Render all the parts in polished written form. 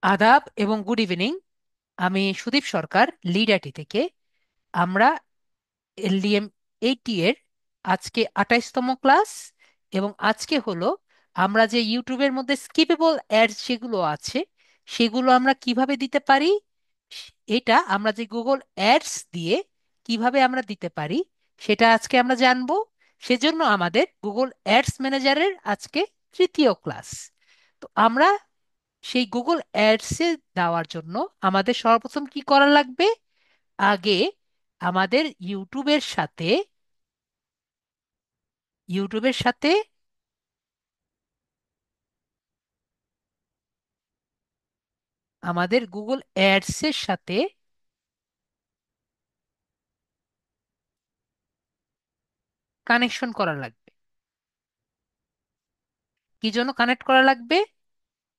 আদাব এবং good evening. আমি সুদীপ সরকার, লিড আইটি থেকে। আমরা এলডিএম 80 এর আজকে 28তম ক্লাস। এবং আজকে হলো আমরা যে ইউটিউবের মধ্যে স্কিপেবল অ্যাডস যেগুলো আছে সেগুলো আমরা কিভাবে দিতে পারি, এটা আমরা যে গুগল অ্যাডস দিয়ে কিভাবে আমরা দিতে পারি সেটা আজকে আমরা জানবো। সেজন্য আমাদের গুগল অ্যাডস ম্যানেজারের আজকে তৃতীয় ক্লাস। তো আমরা সেই গুগল অ্যাডসে দেওয়ার জন্য আমাদের সর্বপ্রথম কি করা লাগবে? আগে আমাদের ইউটিউবের সাথে আমাদের গুগল অ্যাডসের সাথে কানেকশন করা লাগবে। কি জন্য কানেক্ট করা লাগবে?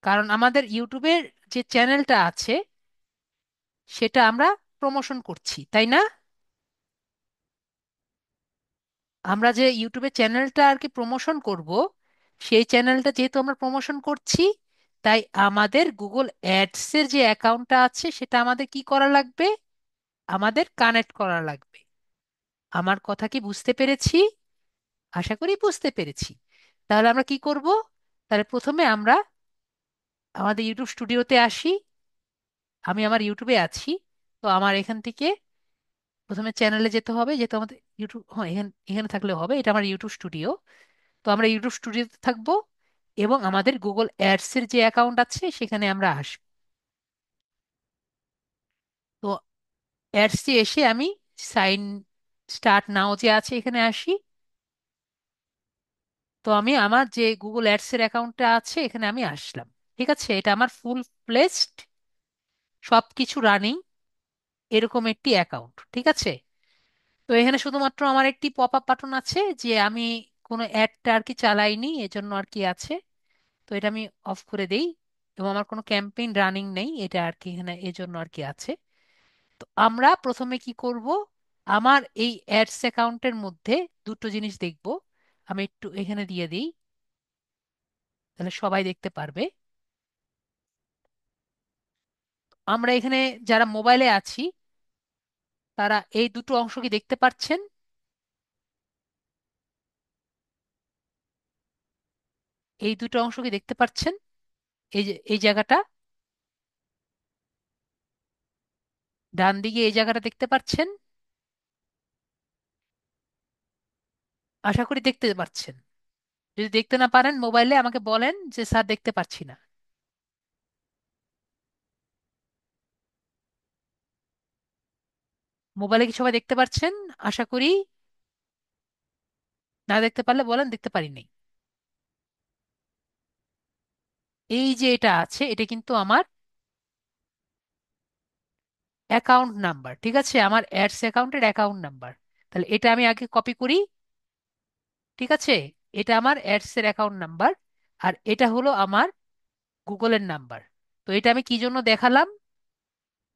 কারণ আমাদের ইউটিউবের যে চ্যানেলটা আছে সেটা আমরা প্রমোশন করছি, তাই না? আমরা যে ইউটিউবে চ্যানেলটা আর কি প্রমোশন করব, সেই চ্যানেলটা যেহেতু আমরা প্রমোশন করছি, তাই আমাদের গুগল অ্যাডসের যে অ্যাকাউন্টটা আছে সেটা আমাদের কি করা লাগবে? আমাদের কানেক্ট করা লাগবে। আমার কথা কি বুঝতে পেরেছি? আশা করি বুঝতে পেরেছি। তাহলে আমরা কি করব? তাহলে প্রথমে আমরা আমাদের ইউটিউব স্টুডিওতে আসি। আমি আমার ইউটিউবে আছি। তো আমার এখান থেকে প্রথমে চ্যানেলে যেতে হবে, যেহেতু আমাদের ইউটিউব, হ্যাঁ, এখানে এখানে থাকলে হবে। এটা আমার ইউটিউব স্টুডিও। তো আমরা ইউটিউব স্টুডিওতে থাকবো এবং আমাদের গুগল অ্যাডসের যে অ্যাকাউন্ট আছে সেখানে আমরা আসবো। তো অ্যাডসে এসে আমি সাইন স্টার্ট নাও যে আছে এখানে আসি। তো আমি আমার যে গুগল অ্যাডসের অ্যাকাউন্টটা আছে এখানে আমি আসলাম। ঠিক আছে, এটা আমার ফুল প্লেসড, সব কিছু রানিং, এরকম একটি অ্যাকাউন্ট। ঠিক আছে। তো এখানে শুধুমাত্র আমার একটি পপ আপ বাটন আছে যে আমি কোনো অ্যাডটা আর কি চালাইনি, এজন্য আর কি আছে। তো এটা আমি অফ করে দেই। এবং আমার কোনো ক্যাম্পেইন রানিং নেই, এটা আর কি এখানে এজন্য আর কি আছে। তো আমরা প্রথমে কি করব? আমার এই অ্যাডস অ্যাকাউন্টের মধ্যে দুটো জিনিস দেখব। আমি একটু এখানে দিয়ে দিই, তাহলে সবাই দেখতে পারবে। আমরা এখানে যারা মোবাইলে আছি তারা এই দুটো অংশ কি দেখতে পাচ্ছেন? এই দুটো অংশ কি দেখতে পাচ্ছেন? এই যে এই জায়গাটা, ডান দিকে এই জায়গাটা দেখতে পাচ্ছেন? আশা করি দেখতে পাচ্ছেন। যদি দেখতে না পারেন মোবাইলে আমাকে বলেন যে স্যার দেখতে পাচ্ছি না। মোবাইলে কি সবাই দেখতে পাচ্ছেন? আশা করি। না দেখতে পারলে বলেন দেখতে পারিনি। এই যে এটা আছে এটা কিন্তু আমার অ্যাকাউন্ট নাম্বার। ঠিক আছে, আমার অ্যাডস অ্যাকাউন্টের অ্যাকাউন্ট নাম্বার। তাহলে এটা আমি আগে কপি করি। ঠিক আছে, এটা আমার অ্যাডস এর অ্যাকাউন্ট নাম্বার, আর এটা হলো আমার গুগলের নাম্বার। তো এটা আমি কি জন্য দেখালাম?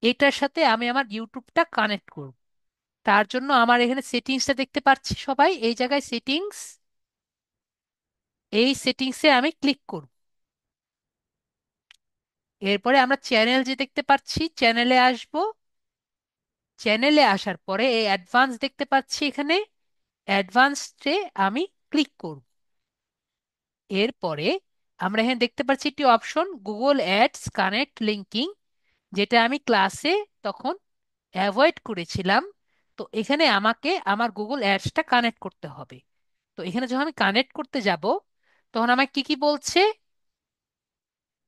এটার সাথে আমি আমার ইউটিউবটা কানেক্ট করব। তার জন্য আমার এখানে সেটিংসটা দেখতে পাচ্ছি সবাই, এই জায়গায় সেটিংস, এই সেটিংসে আমি ক্লিক করব। এরপরে আমরা চ্যানেল যে দেখতে পাচ্ছি চ্যানেলে আসব। চ্যানেলে আসার পরে এই অ্যাডভান্স দেখতে পাচ্ছি এখানে, অ্যাডভান্সডে আমি ক্লিক করব। এরপরে আমরা এখানে দেখতে পাচ্ছি একটি option Google ads connect linking, যেটা আমি ক্লাসে তখন অ্যাভয়েড করেছিলাম। তো এখানে আমাকে আমার গুগল অ্যাডসটা কানেক্ট করতে হবে। তো এখানে যখন আমি কানেক্ট করতে যাব তখন আমাকে কি কি বলছে?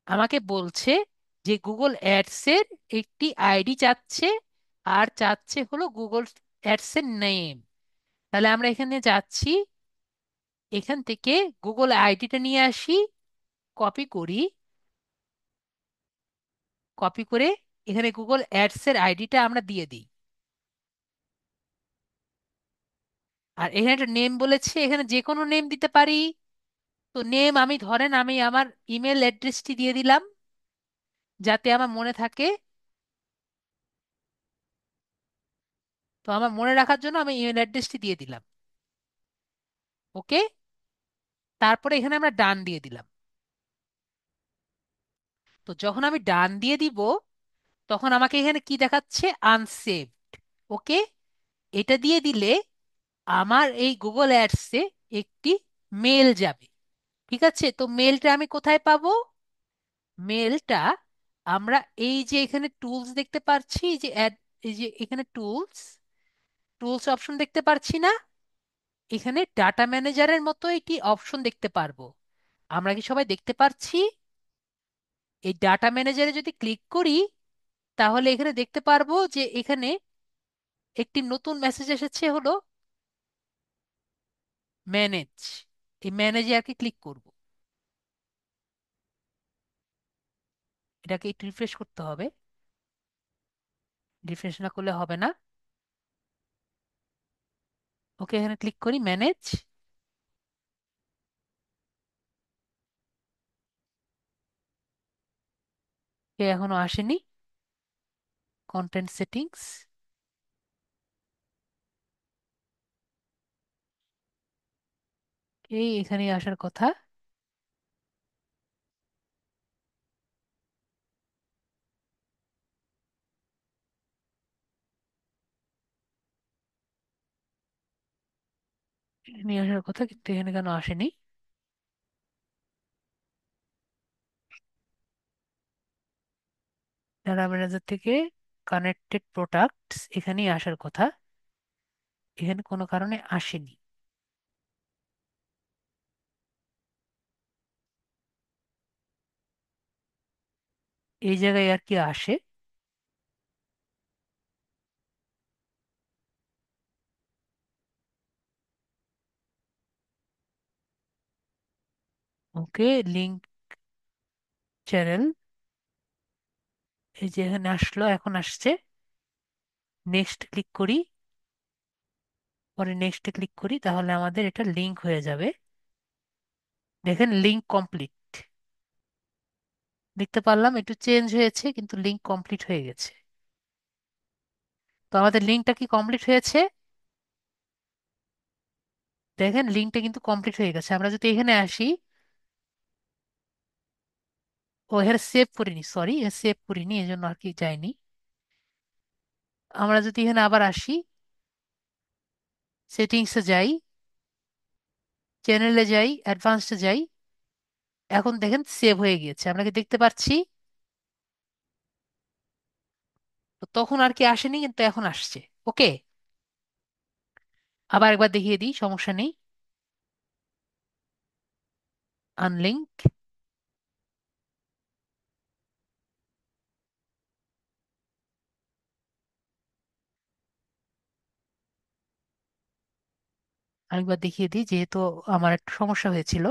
আমাকে বলছে যে গুগল অ্যাডসের একটি আইডি চাচ্ছে, আর চাচ্ছে হলো গুগল অ্যাডসের নেম। তাহলে আমরা এখানে যাচ্ছি, এখান থেকে গুগল আইডিটা নিয়ে আসি, কপি করি, কপি করে এখানে গুগল অ্যাডসের আইডিটা আমরা দিয়ে দিই। আর এখানে একটা নেম বলেছে, এখানে যে কোনো নেম দিতে পারি। তো নেম আমি ধরেন আমি আমার ইমেল অ্যাড্রেসটি দিয়ে দিলাম যাতে আমার মনে থাকে। তো আমার মনে রাখার জন্য আমি ইমেল অ্যাড্রেসটি দিয়ে দিলাম। ওকে। তারপরে এখানে আমরা ডান দিয়ে দিলাম। তো যখন আমি ডান দিয়ে দিব তখন আমাকে এখানে কি দেখাচ্ছে, আনসেভ। ওকে, এটা দিয়ে দিলে আমার এই গুগল অ্যাডসে একটি মেল যাবে। ঠিক আছে, তো মেলটা আমি কোথায় পাবো? মেলটা আমরা এই যে এখানে টুলস দেখতে পাচ্ছি, এই যে অ্যাড, এই যে এখানে টুলস, টুলস অপশন দেখতে পাচ্ছি না? এখানে ডাটা ম্যানেজারের মতো একটি অপশন দেখতে পারবো। আমরা কি সবাই দেখতে পাচ্ছি? এই ডাটা ম্যানেজারে যদি ক্লিক করি তাহলে এখানে দেখতে পারবো যে এখানে একটি নতুন মেসেজ এসেছে, হলো ম্যানেজ। এই ম্যানেজে আর কি ক্লিক করব। এটাকে একটু রিফ্রেশ করতে হবে, রিফ্রেশ না করলে হবে না। ওকে, এখানে ক্লিক করি ম্যানেজ। এ এখনো আসেনি। কন্টেন্ট সেটিংস, এই এখানে আসার কথা। নিয়ে আসার কথা, কিন্তু এখানে কেন আসেনি? ডাটা ম্যানেজার থেকে কানেক্টেড প্রোডাক্টস এখানেই আসার কথা, এখানে কোনো কারণে আসেনি। এই জায়গায় আর কি আসে? ওকে, লিঙ্ক চ্যানেল, এই যে এখানে আসলো, এখন আসছে। নেক্সট ক্লিক করি, পরে নেক্সটে ক্লিক করি, তাহলে আমাদের এটা লিঙ্ক হয়ে যাবে। দেখেন লিঙ্ক কমপ্লিট, দেখতে পারলাম একটু চেঞ্জ হয়েছে কিন্তু লিঙ্ক কমপ্লিট হয়ে গেছে। তো আমাদের লিঙ্কটা কি কমপ্লিট হয়েছে? দেখেন লিঙ্কটা কিন্তু কমপ্লিট হয়ে গেছে। আমরা যদি এখানে আসি, ও এখানে সেভ করিনি, সরি, সেভ করিনি, এই জন্য আর কি যায়নি। আমরা যদি এখানে আবার আসি, সেটিংসে যাই, চ্যানেলে যাই, অ্যাডভান্সডে যাই, এখন দেখেন সেভ হয়ে গিয়েছে, আমরা কি দেখতে পাচ্ছি? তো তখন আর কি আসেনি, কিন্তু এখন আসছে। ওকে, আবার একবার দেখিয়ে দিই, সমস্যা নেই। আনলিঙ্ক, আরেকবার দেখিয়ে দিই, যেহেতু আমার একটু সমস্যা হয়েছিল।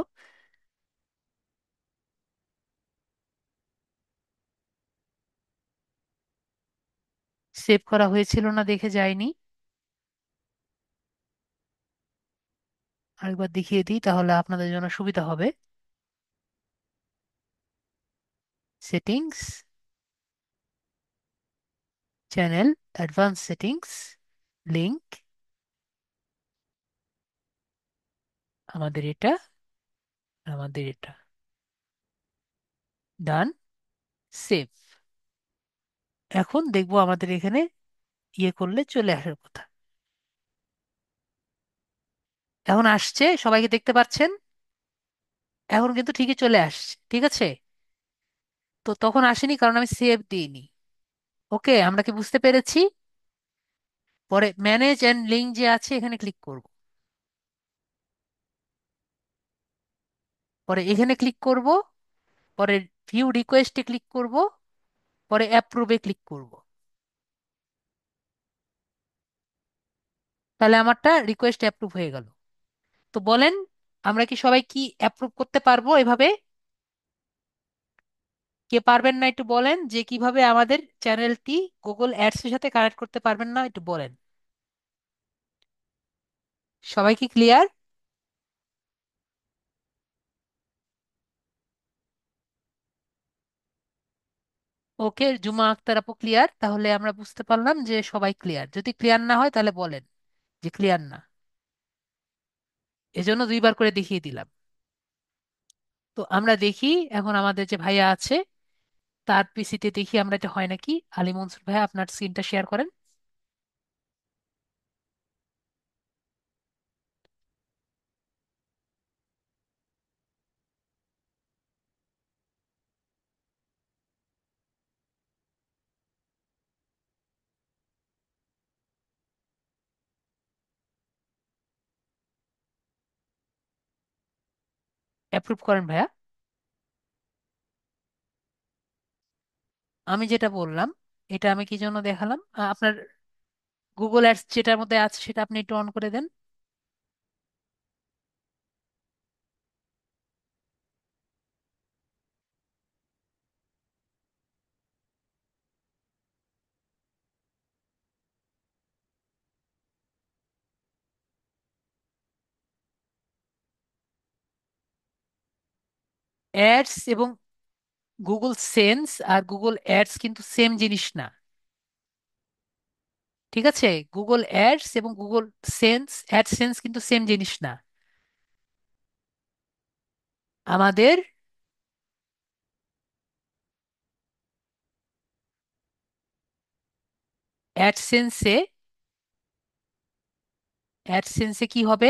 সেভ করা হয়েছিল না দেখে যায়নি। আরেকবার দেখিয়ে দিই, তাহলে আপনাদের জন্য সুবিধা হবে। Settings, channel, advance settings, link, আমাদের এটা, আমাদের এটা, ডান, সেভ। এখন দেখবো আমাদের এখানে ইয়ে করলে চলে আসার কথা। এখন আসছে, সবাইকে দেখতে পাচ্ছেন? এখন কিন্তু ঠিকই চলে আসছে, ঠিক আছে। তো তখন আসেনি কারণ আমি সেভ দিইনি। ওকে, আমরা কি বুঝতে পেরেছি? পরে ম্যানেজ অ্যান্ড লিঙ্ক যে আছে এখানে ক্লিক করব, পরে এখানে ক্লিক করব, পরে ভিউ রিকোয়েস্টে ক্লিক করব, পরে অ্যাপ্রুভে ক্লিক করব। তাহলে আমারটা রিকোয়েস্ট অ্যাপ্রুভ হয়ে গেল। তো বলেন, আমরা কি সবাই কি অ্যাপ্রুভ করতে পারবো এভাবে? কে পারবেন না একটু বলেন, যে কিভাবে আমাদের চ্যানেলটি গুগল অ্যাডস এর সাথে কানেক্ট করতে পারবেন না, একটু বলেন। সবাই কি ক্লিয়ার? ওকে, জুমা আক্তার আপু ক্লিয়ার, তাহলে আমরা বুঝতে পারলাম যে সবাই ক্লিয়ার। যদি ক্লিয়ার না হয় তাহলে বলেন যে ক্লিয়ার না, এজন্য দুইবার করে দেখিয়ে দিলাম। তো আমরা দেখি এখন আমাদের যে ভাইয়া আছে তার পিসিতে দেখি আমরা এটা হয় নাকি। আলী মনসুর ভাই, আপনার স্ক্রিনটা শেয়ার করেন। অ্যাপ্রুভ করেন ভাইয়া। আমি যেটা বললাম, এটা আমি কি জন্য দেখালাম, আপনার গুগল অ্যাডস যেটার মধ্যে আছে সেটা আপনি একটু অন করে দেন। অ্যাডস এবং গুগল সেন্স আর গুগল অ্যাডস কিন্তু সেম জিনিস না। ঠিক আছে, গুগল অ্যাডস এবং গুগল সেন্স, অ্যাডসেন্স কিন্তু সেম জিনিস না। আমাদের অ্যাডসেন্সে, অ্যাডসেন্সে কি হবে,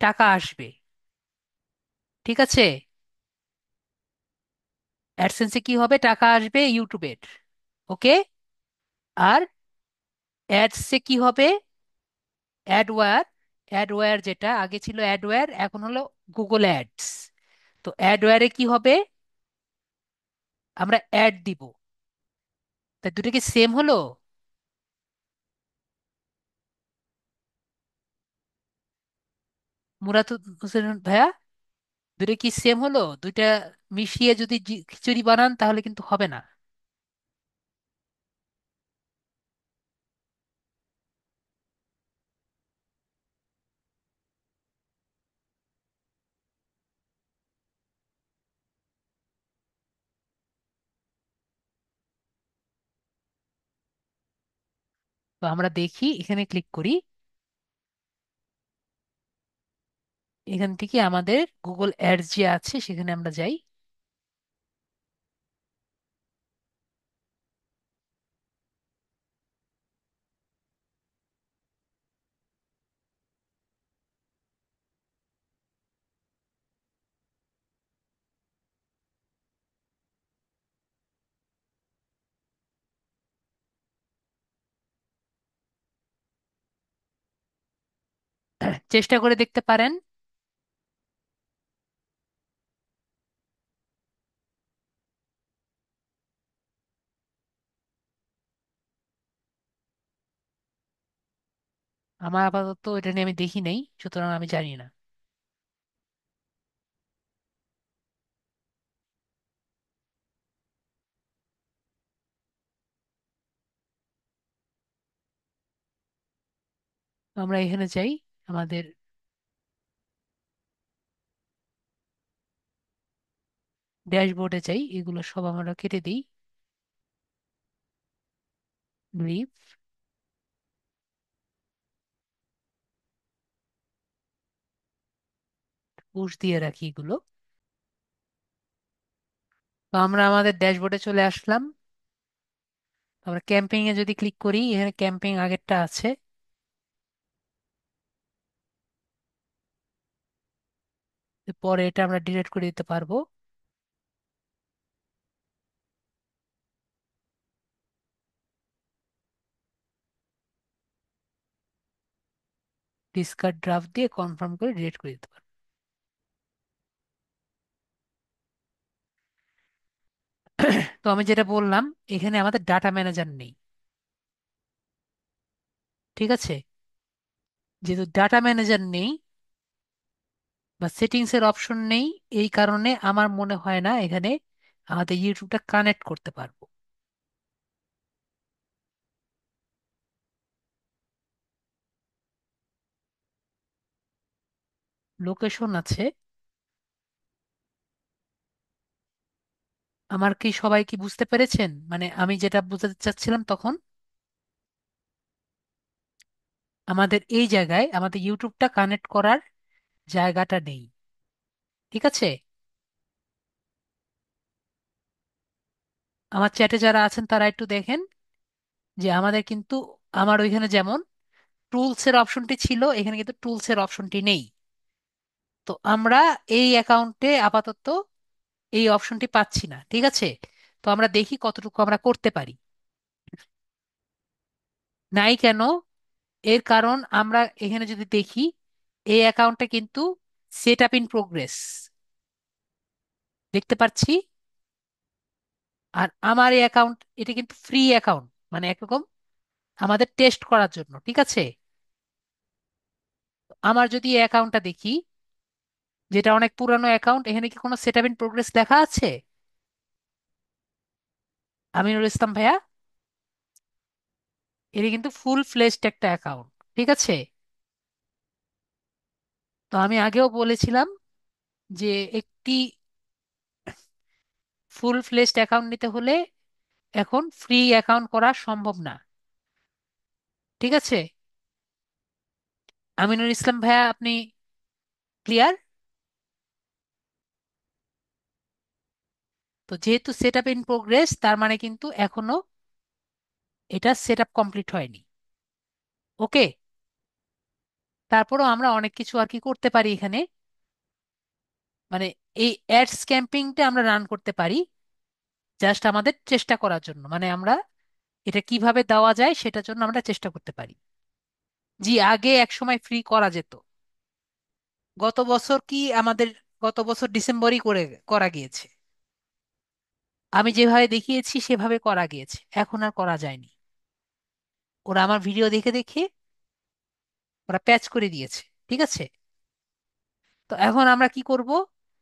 টাকা আসবে। ঠিক আছে, অ্যাডসেন্সে কি হবে, টাকা আসবে ইউটিউবের। ওকে। আর অ্যাডসে কি হবে, অ্যাডওয়্যার, অ্যাডওয়্যার যেটা আগে ছিল অ্যাডওয়্যার এখন হলো গুগল অ্যাডস। তো অ্যাডওয়্যারে কি হবে, আমরা অ্যাড দিব। তা দুটো কি সেম হলো? মুরাদ হোসেন ভাইয়া, দুটো কি সেম হলো? দুইটা মিশিয়ে যদি খিচুড়ি বানান তাহলে কিন্তু হবে না। তো আমরা দেখি, এখানে ক্লিক করি, এখান থেকে আমাদের গুগল অ্যাডস যে আছে সেখানে আমরা যাই। চেষ্টা করে দেখতে পারেন। আমার আপাতত এটা নিয়ে আমি দেখি নাই, সুতরাং আমি জানি না। তো আমরা এখানে যাই, আমাদের ড্যাশবোর্ডে যাই, এগুলো সব আমরা কেটে দিই। লিভ, পুশ দিয়ে রাখি এগুলো। তো আমরা আমাদের ড্যাশবোর্ডে চলে আসলাম। আমরা ক্যাম্পেইন এ যদি ক্লিক করি, এখানে ক্যাম্পেইন আগেরটা আছে। তো পরে এটা আমরা ডিলিট করে দিতে পারবো। ডিসকার্ড ড্রাফট দিয়ে কনফার্ম করে ডিলিট করে দিতে পারবো। তো আমি যেটা বললাম, এখানে আমাদের ডাটা ম্যানেজার নেই। ঠিক আছে, যেহেতু ডাটা ম্যানেজার নেই বা সেটিংস এর অপশন নেই, এই কারণে আমার মনে হয় না এখানে আমাদের ইউটিউবটা কানেক্ট করতে পারবো। লোকেশন আছে। আমার কি সবাই কি বুঝতে পেরেছেন, মানে আমি যেটা বুঝাতে চাচ্ছিলাম তখন, আমাদের এই জায়গায় আমাদের ইউটিউবটা কানেক্ট করার জায়গাটা নেই। ঠিক আছে, আমার চ্যাটে যারা আছেন তারা একটু দেখেন যে আমাদের কিন্তু, আমার ওইখানে যেমন টুলস এর অপশনটি ছিল, এখানে কিন্তু টুলস এর অপশনটি নেই। তো আমরা এই অ্যাকাউন্টে আপাতত এই অপশনটি পাচ্ছি না, ঠিক আছে? তো আমরা দেখি কতটুকু আমরা করতে পারি। নাই কেন? এর কারণ আমরা এখানে যদি দেখি, এই অ্যাকাউন্টটা কিন্তু সেট আপ ইন প্রোগ্রেস দেখতে পাচ্ছি। আর আমার এই অ্যাকাউন্ট, এটা কিন্তু ফ্রি অ্যাকাউন্ট, মানে একরকম আমাদের টেস্ট করার জন্য, ঠিক আছে? আমার যদি এই অ্যাকাউন্টটা দেখি, যেটা অনেক পুরানো অ্যাকাউন্ট, এখানে কি কোনো সেট আপ ইন প্রোগ্রেস লেখা আছে? আমিনুল ইসলাম ভাইয়া, এটা কিন্তু ফুল ফ্লেজড একটা অ্যাকাউন্ট, ঠিক আছে? তো আমি আগেও বলেছিলাম যে একটি ফুল ফ্লেজড অ্যাকাউন্ট নিতে হলে এখন ফ্রি অ্যাকাউন্ট করা সম্ভব না, ঠিক আছে? আমিনুল ইসলাম ভাইয়া, আপনি ক্লিয়ার? তো যেহেতু সেট আপ ইন প্রোগ্রেস, তার মানে কিন্তু এখনো এটা সেট আপ কমপ্লিট হয়নি। ওকে। তারপরেও আমরা অনেক কিছু আর কি করতে পারি এখানে, মানে এই অ্যাডস ক্যাম্পিংটা আমরা রান করতে পারি জাস্ট আমাদের চেষ্টা করার জন্য, মানে আমরা এটা কিভাবে দেওয়া যায় সেটার জন্য আমরা চেষ্টা করতে পারি। জি, আগে এক সময় ফ্রি করা যেত। গত বছর কি আমাদের, গত বছর ডিসেম্বরই করা গিয়েছে। আমি যেভাবে দেখিয়েছি সেভাবে করা গিয়েছে, এখন আর করা যায়নি। ওরা আমার ভিডিও দেখে দেখে ওরা প্যাচ করে দিয়েছে, ঠিক আছে? তো এখন আমরা কি করব?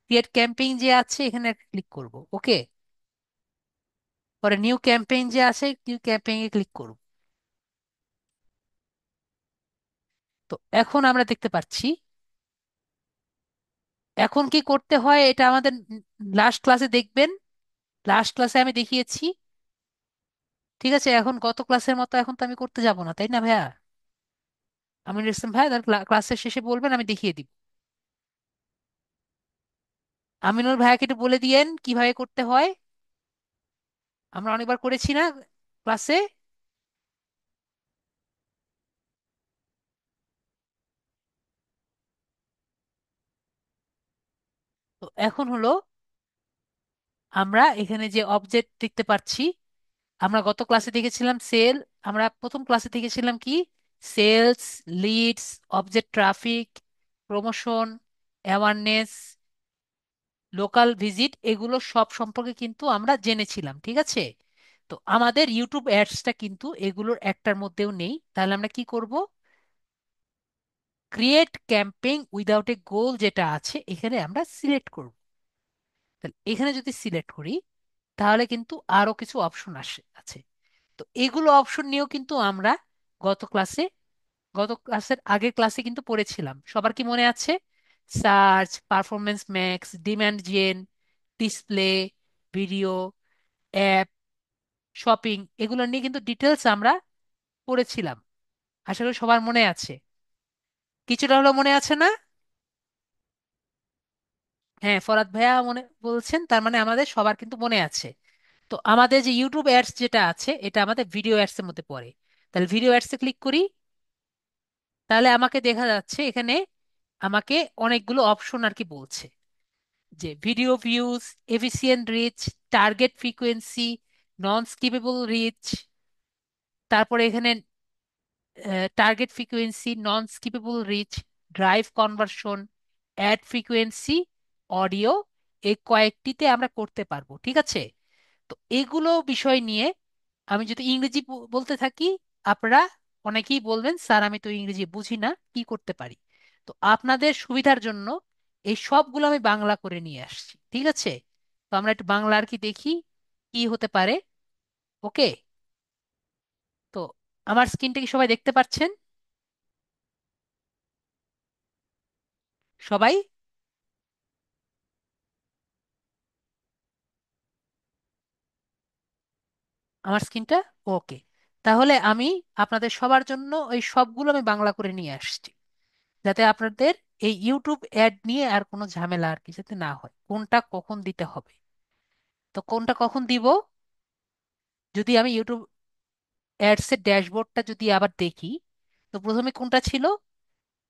ক্রিয়েট ক্যাম্পেইন যে আছে এখানে ক্লিক করব, ওকে। পরে নিউ ক্যাম্পেইন যে আছে, নিউ ক্যাম্পেইন এ ক্লিক করব। তো এখন আমরা দেখতে পাচ্ছি, এখন কি করতে হয় এটা আমাদের লাস্ট ক্লাসে দেখবেন। লাস্ট ক্লাসে আমি দেখিয়েছি, ঠিক আছে? এখন গত ক্লাসের মতো এখন তো আমি করতে যাব না, তাই না ভাইয়া? আমি ইসলাম ভাইয়া, তার ক্লাসের শেষে বলবেন, আমি দেখিয়ে দিব। আমিনুল ভাইয়াকে একটু বলে দিয়েন কিভাবে করতে হয়। আমরা অনেকবার করেছি না ক্লাসে? তো এখন হলো, আমরা এখানে যে অবজেক্ট দেখতে পাচ্ছি, আমরা গত ক্লাসে দেখেছিলাম সেল, আমরা প্রথম ক্লাসে দেখেছিলাম কি, sales, leads, object traffic, promotion, awareness, local visit, এগুলো সব সম্পর্কে কিন্তু আমরা জেনেছিলাম, ঠিক আছে? তো আমাদের ইউটিউব অ্যাডসটা কিন্তু এগুলোর একটার মধ্যেও নেই। তাহলে আমরা কি করব? ক্রিয়েট ক্যাম্পেইন উইদাউট এ গোল যেটা আছে এখানে আমরা সিলেক্ট করব। তাহলে এখানে যদি সিলেক্ট করি, তাহলে কিন্তু আরো কিছু অপশন আছে। তো এগুলো অপশন নিয়েও কিন্তু আমরা গত ক্লাসে, গত ক্লাসের আগের ক্লাসে কিন্তু পড়েছিলাম। সবার কি মনে আছে? Search, performance max, demand gen, display, video, app, shopping, এগুলো নিয়ে কিন্তু ডিটেলস আমরা পড়েছিলাম। আশা করি সবার মনে আছে। কিছুটা হলো মনে আছে না? হ্যাঁ, ফরাদ ভাইয়া মনে বলছেন, তার মানে আমাদের সবার কিন্তু মনে আছে। তো আমাদের যে ইউটিউব অ্যাডস যেটা আছে, এটা আমাদের ভিডিও অ্যাডস এর মধ্যে পড়ে। তাহলে ভিডিও অ্যাডস এ ক্লিক করি। তাহলে আমাকে দেখা যাচ্ছে এখানে আমাকে অনেকগুলো অপশন আর কি বলছে, যে video views, efficient reach, target frequency, non skippable reach, তারপরে এখানে target frequency, non skippable reach, drive conversion, ad frequency, audio, এই কয়েকটিতে আমরা করতে পারবো, ঠিক আছে? তো এগুলো বিষয় নিয়ে আমি যদি ইংরেজি বলতে থাকি, আপনারা অনেকেই বলবেন, স্যার আমি তো ইংরেজি বুঝি না, কি করতে পারি? তো আপনাদের সুবিধার জন্য এই সবগুলো আমি বাংলা করে নিয়ে আসছি, ঠিক আছে? তো আমরা একটু বাংলা আর কি দেখি কি হতে পারে। ওকে। তো আমার স্ক্রিনটা কি সবাই দেখতে পাচ্ছেন? সবাই আমার স্ক্রিনটা? ওকে। তাহলে আমি আপনাদের সবার জন্য এই সবগুলো আমি বাংলা করে নিয়ে আসছি, যাতে আপনাদের এই ইউটিউব অ্যাড নিয়ে আর কোনো ঝামেলা আর কি যাতে না হয়, কোনটা কখন দিতে হবে। তো কোনটা কখন দিব? যদি আমি ইউটিউব অ্যাডস এর ড্যাশবোর্ডটা যদি আবার দেখি, তো প্রথমে কোনটা ছিল?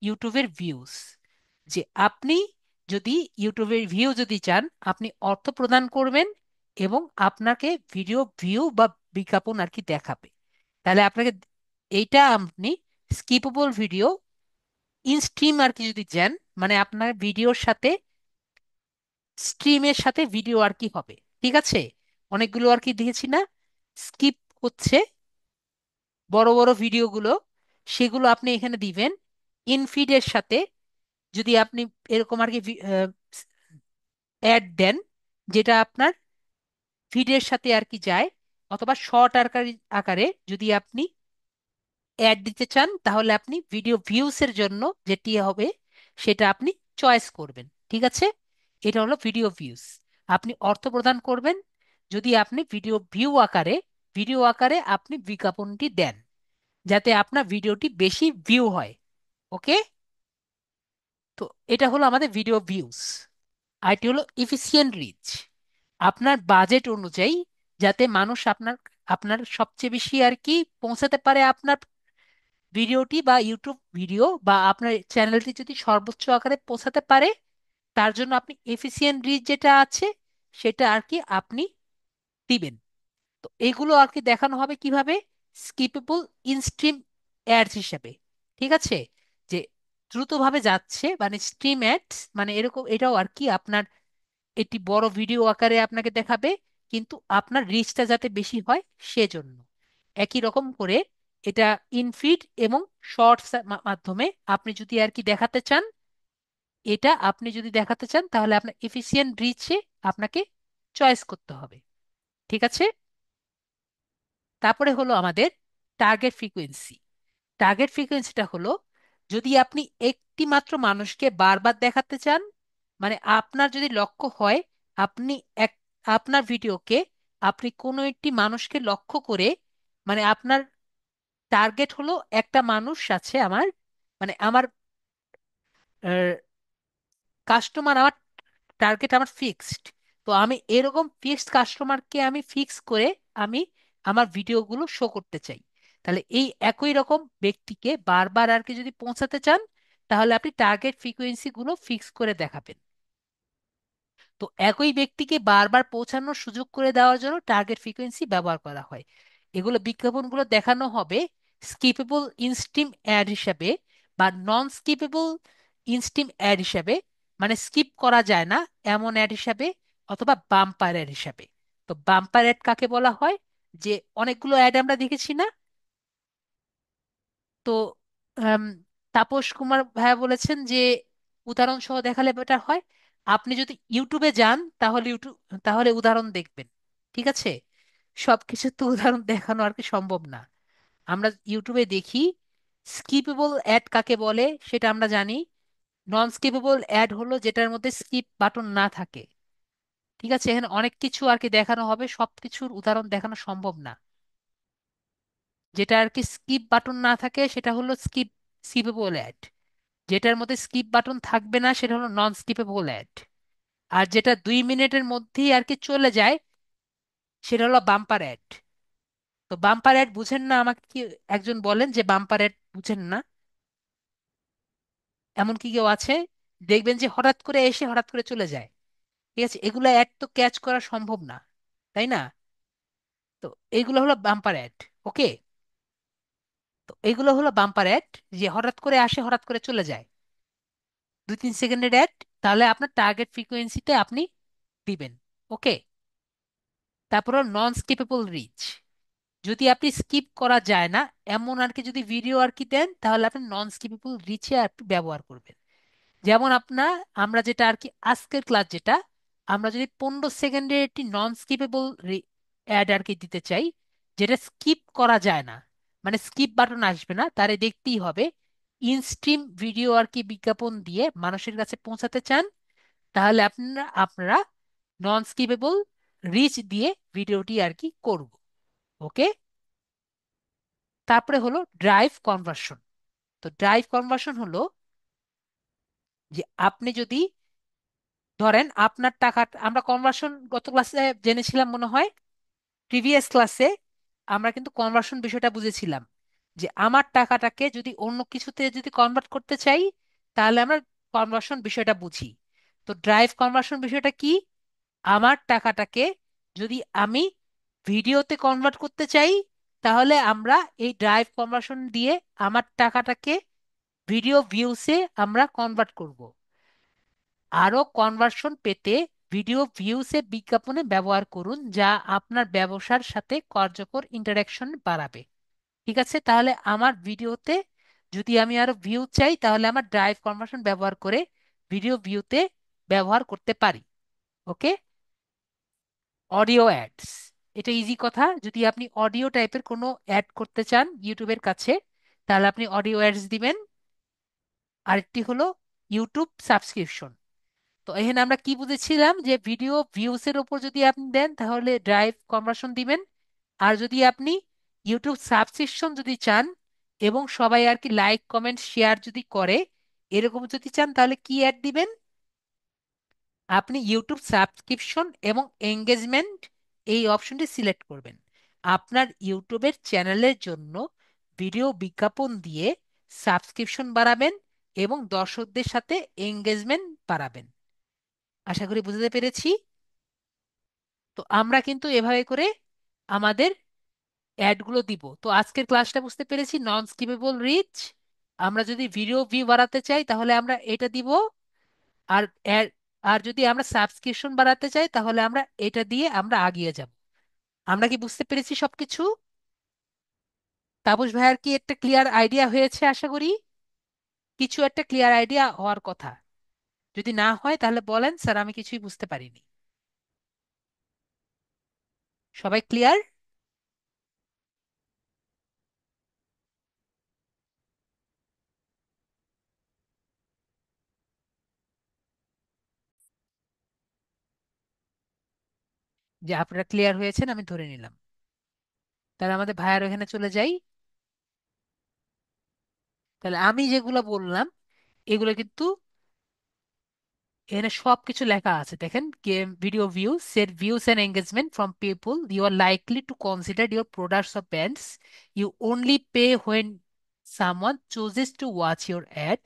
ইউটিউবের ভিউজ। যে আপনি যদি ইউটিউবের ভিউ যদি চান, আপনি অর্থ প্রদান করবেন এবং আপনাকে ভিডিও ভিউ বা বিজ্ঞাপন আর কি দেখাবে। তাহলে আপনাকে এইটা আপনি স্কিপেবল ভিডিও ইন স্ট্রিম আর কি যদি যান, মানে আপনার ভিডিওর সাথে স্ট্রিমের সাথে ভিডিও আর কি হবে। ঠিক আছে, অনেকগুলো আর কি দিয়েছি না, স্কিপ হচ্ছে বড় বড় ভিডিওগুলো, সেগুলো আপনি এখানে দিবেন ইনফিডের সাথে। যদি আপনি এরকম আর কি অ্যাড দেন যেটা আপনার ফিডের সাথে আর কি যায়, অথবা শর্ট আকারে আকারে যদি আপনি অ্যাড দিতে চান, তাহলে আপনি ভিডিও ভিউস এর জন্য যেটি হবে সেটা আপনি চয়েস করবেন। ঠিক আছে, এটা হলো ভিডিও ভিউস। আপনি অর্থ প্রদান করবেন যদি আপনি ভিডিও আকারে আপনি বিজ্ঞাপনটি দেন, যাতে আপনার ভিডিওটি বেশি ভিউ হয়। ওকে, তো এটা হলো আমাদের ভিডিও ভিউজ। আরেকটি হলো ইফিসিয়েন্ট রিচ। আপনার বাজেট অনুযায়ী যাতে মানুষ আপনার আপনার সবচেয়ে বেশি আর কি পৌঁছাতে পারে আপনার ভিডিওটি বা ইউটিউব ভিডিও বা আপনার চ্যানেলটি যদি সর্বোচ্চ আকারে পৌঁছাতে পারে, তার জন্য আপনি এফিসিয়েন্ট রিচ যেটা আছে সেটা আর কি আপনি দিবেন। তো এগুলো আর কি দেখানো হবে কিভাবে? স্কিপেবল ইনস্ট্রিম অ্যাডস হিসেবে। ঠিক আছে, যে দ্রুতভাবে যাচ্ছে মানে স্ট্রিম অ্যাডস, মানে এরকম এটাও আর কি আপনার একটি বড় ভিডিও আকারে আপনাকে দেখাবে, কিন্তু আপনার রিচটা যাতে বেশি হয় সেজন্য। একই রকম করে এটা ইনফিড এবং শর্টস মাধ্যমে আপনি যদি আর কি দেখাতে চান, এটা আপনি যদি দেখাতে চান তাহলে আপনার এফিসিয়েন্ট রিচে আপনাকে চয়েস করতে হবে। ঠিক আছে, তারপরে হলো আমাদের টার্গেট ফ্রিকোয়েন্সি। টার্গেট ফ্রিকোয়েন্সিটা হলো যদি আপনি একটি মাত্র মানুষকে বারবার দেখাতে চান, মানে আপনার যদি লক্ষ্য হয় আপনি এক আপনার ভিডিওকে আপনি কোনো একটি মানুষকে লক্ষ্য করে, মানে আপনার টার্গেট হলো একটা মানুষ আছে আমার, মানে আমার কাস্টমার, আমার টার্গেট আমার ফিক্সড। তো আমি এরকম ফিক্সড কাস্টমারকে আমি ফিক্স করে আমি আমার ভিডিওগুলো শো করতে চাই। তাহলে এই একই রকম ব্যক্তিকে বারবার আর কি যদি পৌঁছাতে চান, তাহলে আপনি টার্গেট ফ্রিকোয়েন্সি গুলো ফিক্স করে দেখাবেন। তো একই ব্যক্তিকে বারবার পৌঁছানোর সুযোগ করে দেওয়ার জন্য টার্গেট ফ্রিকোয়েন্সি ব্যবহার করা হয়। এগুলো বিজ্ঞাপনগুলো দেখানো হবে স্কিপেবল ইনস্ট্রিম অ্যাড হিসাবে বা নন স্কিপেবল ইনস্ট্রিম অ্যাড হিসাবে, মানে স্কিপ করা যায় না এমন অ্যাড হিসাবে, অথবা বাম্পার অ্যাড হিসাবে। তো বাম্পার অ্যাড কাকে বলা হয়? যে অনেকগুলো অ্যাড আমরা দেখেছি না, তো আম, তাপস কুমার ভাইয়া বলেছেন যে উদাহরণ সহ দেখালে বেটার হয়। আপনি যদি ইউটিউবে যান তাহলে তাহলে উদাহরণ দেখবেন। ঠিক আছে, সবকিছু তো উদাহরণ দেখানো আর কি সম্ভব না। আমরা ইউটিউবে দেখি স্কিপেবল অ্যাড কাকে বলে সেটা আমরা জানি। নন স্কিপেবল অ্যাড হলো যেটার মধ্যে স্কিপ বাটন না থাকে। ঠিক আছে, এখানে অনেক কিছু আর কি দেখানো হবে, সবকিছুর উদাহরণ দেখানো সম্ভব না। যেটা আর কি স্কিপ বাটন না থাকে সেটা হলো স্কিপেবল অ্যাড। যেটার মধ্যে স্কিপ বাটন থাকবে না সেটা হলো নন স্কিপেবল অ্যাড। আর যেটা 2 মিনিটের মধ্যেই আর কি চলে যায় সেটা হলো বাম্পার অ্যাড। তো বাম্পার অ্যাড বুঝেন না? আমাকে কি একজন বলেন যে বাম্পার অ্যাড বুঝেন না। এমন কি কেউ আছে? দেখবেন যে হঠাৎ করে এসে হঠাৎ করে চলে যায়। ঠিক আছে, এগুলো অ্যাড তো ক্যাচ করা সম্ভব না, তাই না? তো এইগুলো হলো বাম্পার অ্যাড। ওকে, তো এইগুলো হলো বাম্পার অ্যাড, যে হঠাৎ করে আসে হঠাৎ করে চলে যায়, 2-3 সেকেন্ডের অ্যাড। তাহলে আপনার টার্গেট ফ্রিকোয়েন্সিতে আপনি দিবেন। ওকে, তারপর নন স্কিপেবল রিচ। যদি আপনি স্কিপ করা যায় না এমন আর কি যদি ভিডিও আর কি দেন, তাহলে আপনি নন স্কিপেবল রিচে আপনি ব্যবহার করবেন। যেমন আমরা যেটা আর কি আজকের ক্লাস যেটা, আমরা যদি 15 সেকেন্ডের একটি নন স্কিপেবল অ্যাড আর কি দিতে চাই, যেটা স্কিপ করা যায় না, মানে স্কিপ বাটন আসবে না, তারে দেখতেই হবে, ইনস্ট্রিম ভিডিও আর কি বিজ্ঞাপন দিয়ে মানুষের কাছে পৌঁছাতে চান, তাহলে আপনারা নন স্কিপেবল রিচ দিয়ে ভিডিওটি আর কি করব। ওকে, তারপরে হলো ড্রাইভ কনভার্সন। তো ড্রাইভ কনভার্সন হলো যে আপনি যদি ধরেন আপনার টাকা, আমরা কনভার্সন গত ক্লাসে জেনেছিলাম মনে হয়, প্রিভিয়াস ক্লাসে, আমরা কিন্তু কনভার্সন বিষয়টা বুঝেছিলাম, যে আমার টাকাটাকে যদি অন্য কিছুতে যদি কনভার্ট করতে চাই, তাহলে আমরা কনভার্সন বিষয়টা বুঝি। তো ড্রাইভ কনভার্সন বিষয়টা কি? আমার টাকাটাকে যদি আমি ভিডিওতে কনভার্ট করতে চাই, তাহলে আমরা এই ড্রাইভ কনভার্সন দিয়ে আমার টাকাটাকে ভিডিও ভিউসে আমরা কনভার্ট করব। আরো কনভার্সন পেতে ভিডিও ভিউসে বিজ্ঞাপনে ব্যবহার করুন, যা আপনার ব্যবসার সাথে কার্যকর ইন্টারাকশন বাড়াবে। ঠিক আছে, তাহলে আমার ভিডিওতে যদি আমি আরো ভিউ চাই, তাহলে আমার ড্রাইভ কনভার্সন ব্যবহার করে ভিডিও ভিউতে ব্যবহার করতে পারি। ওকে। অডিও অ্যাডস, এটা ইজি কথা। যদি আপনি অডিও টাইপের কোনো অ্যাড করতে চান ইউটিউবের কাছে, তাহলে আপনি অডিও অ্যাডস দিবেন। আরেকটি হলো ইউটিউব সাবস্ক্রিপশন। তো এখানে আমরা কি বুঝেছিলাম, যে ভিডিও ভিউস এর উপর যদি আপনি দেন তাহলে ড্রাইভ কনভার্সন দিবেন। আর যদি আপনি ইউটিউব সাবস্ক্রিপশন যদি চান, এবং সবাই আর কি লাইক কমেন্ট শেয়ার যদি করে, এরকম যদি চান, তাহলে কি অ্যাড দিবেন? আপনি ইউটিউব সাবস্ক্রিপশন এবং এঙ্গেজমেন্ট এই অপশনটি সিলেক্ট করবেন। আপনার ইউটিউবের চ্যানেলের জন্য ভিডিও বিজ্ঞাপন দিয়ে সাবস্ক্রিপশন বাড়াবেন এবং দর্শকদের সাথে এঙ্গেজমেন্ট বাড়াবেন। আশা করি বুঝতে পেরেছি। তো আমরা কিন্তু এভাবে করে আমাদের অ্যাডগুলো দিব। তো আজকের ক্লাসটা বুঝতে পেরেছি, নন স্কিপেবল রিচ। আমরা যদি ভিডিও ভিউ বাড়াতে চাই তাহলে আমরা এটা দিব। আর আর যদি আমরা সাবস্ক্রিপশন বাড়াতে চাই তাহলে আমরা এটা দিয়ে আমরা আগিয়ে যাব। আমরা কি বুঝতে পেরেছি সবকিছু? তাপস ভাইয়ার কি একটা ক্লিয়ার আইডিয়া হয়েছে? আশা করি কিছু একটা ক্লিয়ার আইডিয়া হওয়ার কথা। যদি না হয় তাহলে বলেন, স্যার আমি কিছুই বুঝতে পারিনি। সবাই ক্লিয়ার? যে আপনারা ক্লিয়ার হয়েছেন আমি ধরে নিলাম। তাহলে আমাদের ভাইয়ার ওখানে চলে যাই। তাহলে আমি যেগুলো বললাম এগুলো কিন্তু এখানে সবকিছু লেখা আছে, দেখেন। Video view set views and engagement from people you are likely to consider your products or brands. You only pay when someone chooses to watch your ad.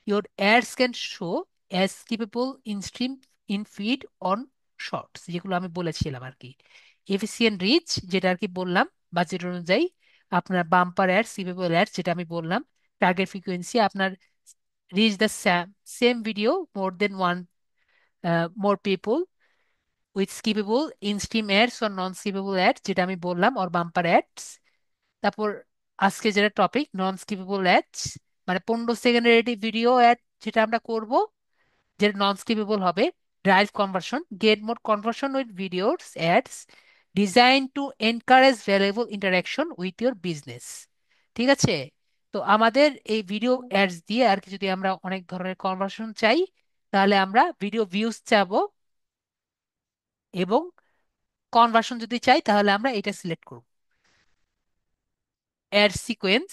Your ads can show as skippable in stream, in feed, on shorts, যেগুলো আমি বলেছিলাম আর কি। Efficient rich, যেটা আর কি বললাম budget অনুযায়ী। আপনার bumper add, skippable add, যেটা আমি বললাম। টার্গেট ফ্রিকোয়েন্সি, আপনার reach the same video more than one more people with skippable in-stream ads or non-skippable ads, যেটা আমি বললাম, or bumper ads। তারপর আজকে যেটা টপিক, নন স্কিপেবল অ্যাডস, মানে 15 সেকেন্ডের একটি ভিডিও অ্যাড যেটা আমরা করব, যেটা নন স্কিপেবল হবে। Drive conversion, get more conversion with videos ads design to encourage valuable interaction with your business. ঠিক আছে। তো আমাদের এই ভিডিও অ্যাডস দিয়ে আর কি যদি আমরা অনেক ধরনের কনভার্সন চাই, তাহলে আমরা ভিডিও ভিউজ চাবো, এবং কনভার্সন যদি চাই তাহলে আমরা এটা সিলেক্ট করব। Ad sequence,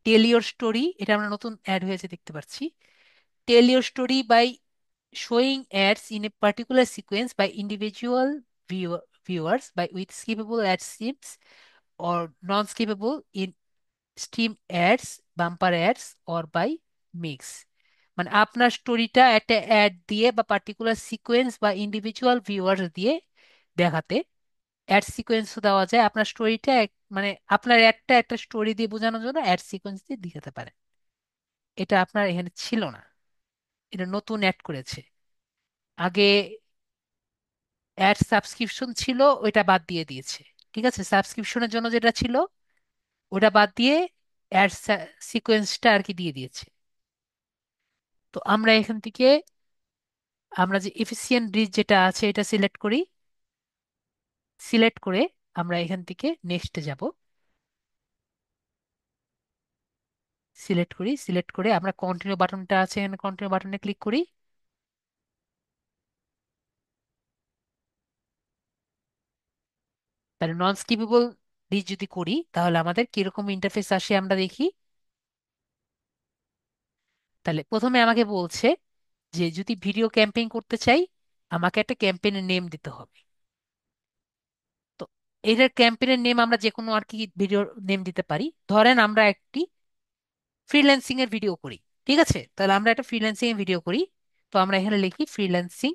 tell your story, এটা আমরা নতুন অ্যাড হয়েছে দেখতে পাচ্ছি। Tell your story by showing ads in a particular sequence by individual viewers by with skippable ad streams or non-skippable in stream ads, bumper ads or by mix। মানে আপনার স্টোরিটা একটা অ্যাড দিয়ে বা পার্টিকুলার সিকোয়েন্স বা individual viewers দিয়ে দেখাতে, add সিকোয়েন্সও দেওয়া যায়। আপনার স্টোরিটা মানে আপনার অ্যাডটা একটা স্টোরি দিয়ে বোঝানোর জন্য অ্যাড সিকোয়েন্স দিয়ে দেখাতে পারে। এটা আপনার এখানে ছিল না, এটা নতুন অ্যাড করেছে। আগে অ্যাড সাবস্ক্রিপশন ছিল, ওইটা বাদ দিয়ে দিয়েছে। ঠিক আছে, সাবস্ক্রিপশনের জন্য যেটা ছিল ওটা বাদ দিয়ে অ্যাড সিকোয়েন্সটা আর কি দিয়ে দিয়েছে। তো আমরা এখান থেকে আমরা যে এফিসিয়েন্ট রিচ যেটা আছে এটা সিলেক্ট করি। সিলেক্ট করে আমরা এখান থেকে নেক্সটে যাব। সিলেক্ট করি, সিলেক্ট করে আমরা কন্টিনিউ বাটনটা আছে এখানে, কন্টিনিউ বাটনে ক্লিক করি। তাহলে নন স্কিপেবল রিচ যদি করি তাহলে আমাদের কিরকম ইন্টারফেস আসে আমরা দেখি। তাহলে প্রথমে আমাকে বলছে যে যদি ভিডিও ক্যাম্পেইন করতে চাই, আমাকে একটা ক্যাম্পেইনের নেম দিতে হবে। তো এটার ক্যাম্পেইনের নেম আমরা যে কোনো আর কি ভিডিও নেম দিতে পারি। ধরেন আমরা একটি ফ্রিল্যান্সিং এর ভিডিও করি, ঠিক আছে? তাহলে আমরা একটা ফ্রিল্যান্সিং এর ভিডিও করি। তো আমরা এখানে লিখি ফ্রিল্যান্সিং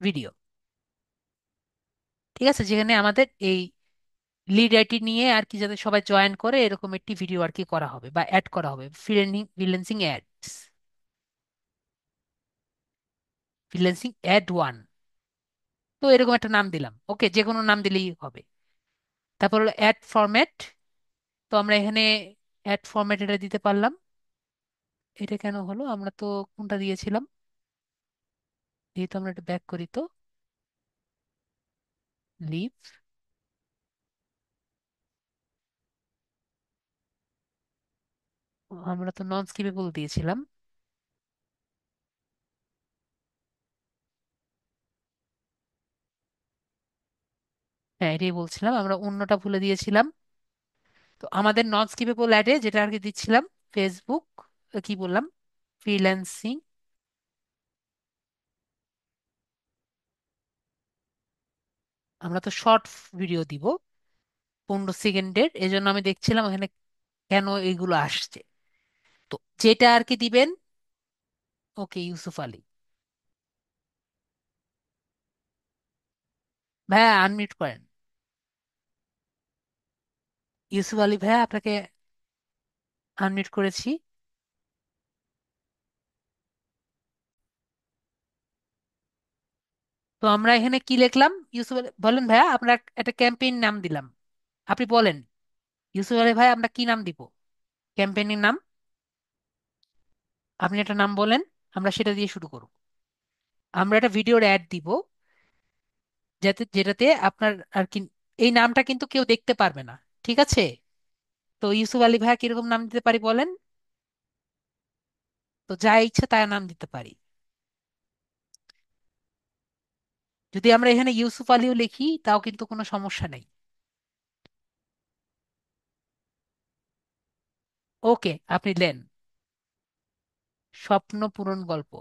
ভিডিও, ঠিক আছে? যেখানে আমাদের এই লিড আইটি নিয়ে আর কি যাতে সবাই জয়েন করে এরকম একটি ভিডিও আর কি করা হবে বা অ্যাড করা হবে, freelancing ads, freelancing ad one. তো এরকম একটা নাম দিলাম, ওকে, যে কোনো নাম দিলেই হবে। তারপর হলো অ্যাড ফরম্যাট। তো আমরা এখানে অ্যাড ফরম্যাট এটা দিতে পারলাম। এটা কেন হলো, আমরা তো কোনটা দিয়েছিলাম, যেহেতু আমরা এটা ব্যাক করি তো লিভ, আমরা তো নন স্কিপেবল দিয়েছিলাম। হ্যাঁ, এটাই বলছিলাম, আমরা অন্যটা ভুলে দিয়েছিলাম। তো আমাদের নন স্কিপেবল অ্যাডে যেটা আর কি দিচ্ছিলাম, ফেসবুক, কি বললাম, ফ্রিল্যান্সিং। আমরা তো শর্ট ভিডিও দিব 15 সেকেন্ডের, এই জন্য আমি দেখছিলাম এখানে কেন এইগুলো আসছে। তো যেটা আর কি দিবেন, ওকে, ইউসুফ আলী। ভাইয়া আনমিউট করেন। ইউসুফ আলী ভাইয়া, আপনাকে আনমিউট করেছি। তো আমরা এখানে কি লিখলাম, ইউসুফ আলী বলেন ভাইয়া, আমরা একটা ক্যাম্পেইন নাম দিলাম, আপনি বলেন। ইউসুফ আলী ভাই, আমরা কি নাম দিব ক্যাম্পেইনের নাম? আপনি একটা নাম বলেন, আমরা সেটা দিয়ে শুরু করব। আমরা একটা ভিডিওর অ্যাড দিব, যেটাতে আপনার আর কি এই নামটা কিন্তু কেউ দেখতে পারবে না, ঠিক আছে? তো ইউসুফ আলী ভাইয়া কিরকম নাম দিতে পারি বলেন? তো যা ইচ্ছা তার নাম দিতে পারি। যদি আমরা এখানে ইউসুফ আলীও লিখি তাও কিন্তু কোনো সমস্যা নেই। ওকে, আপনি লেন স্বপ্ন পূরণ গল্প,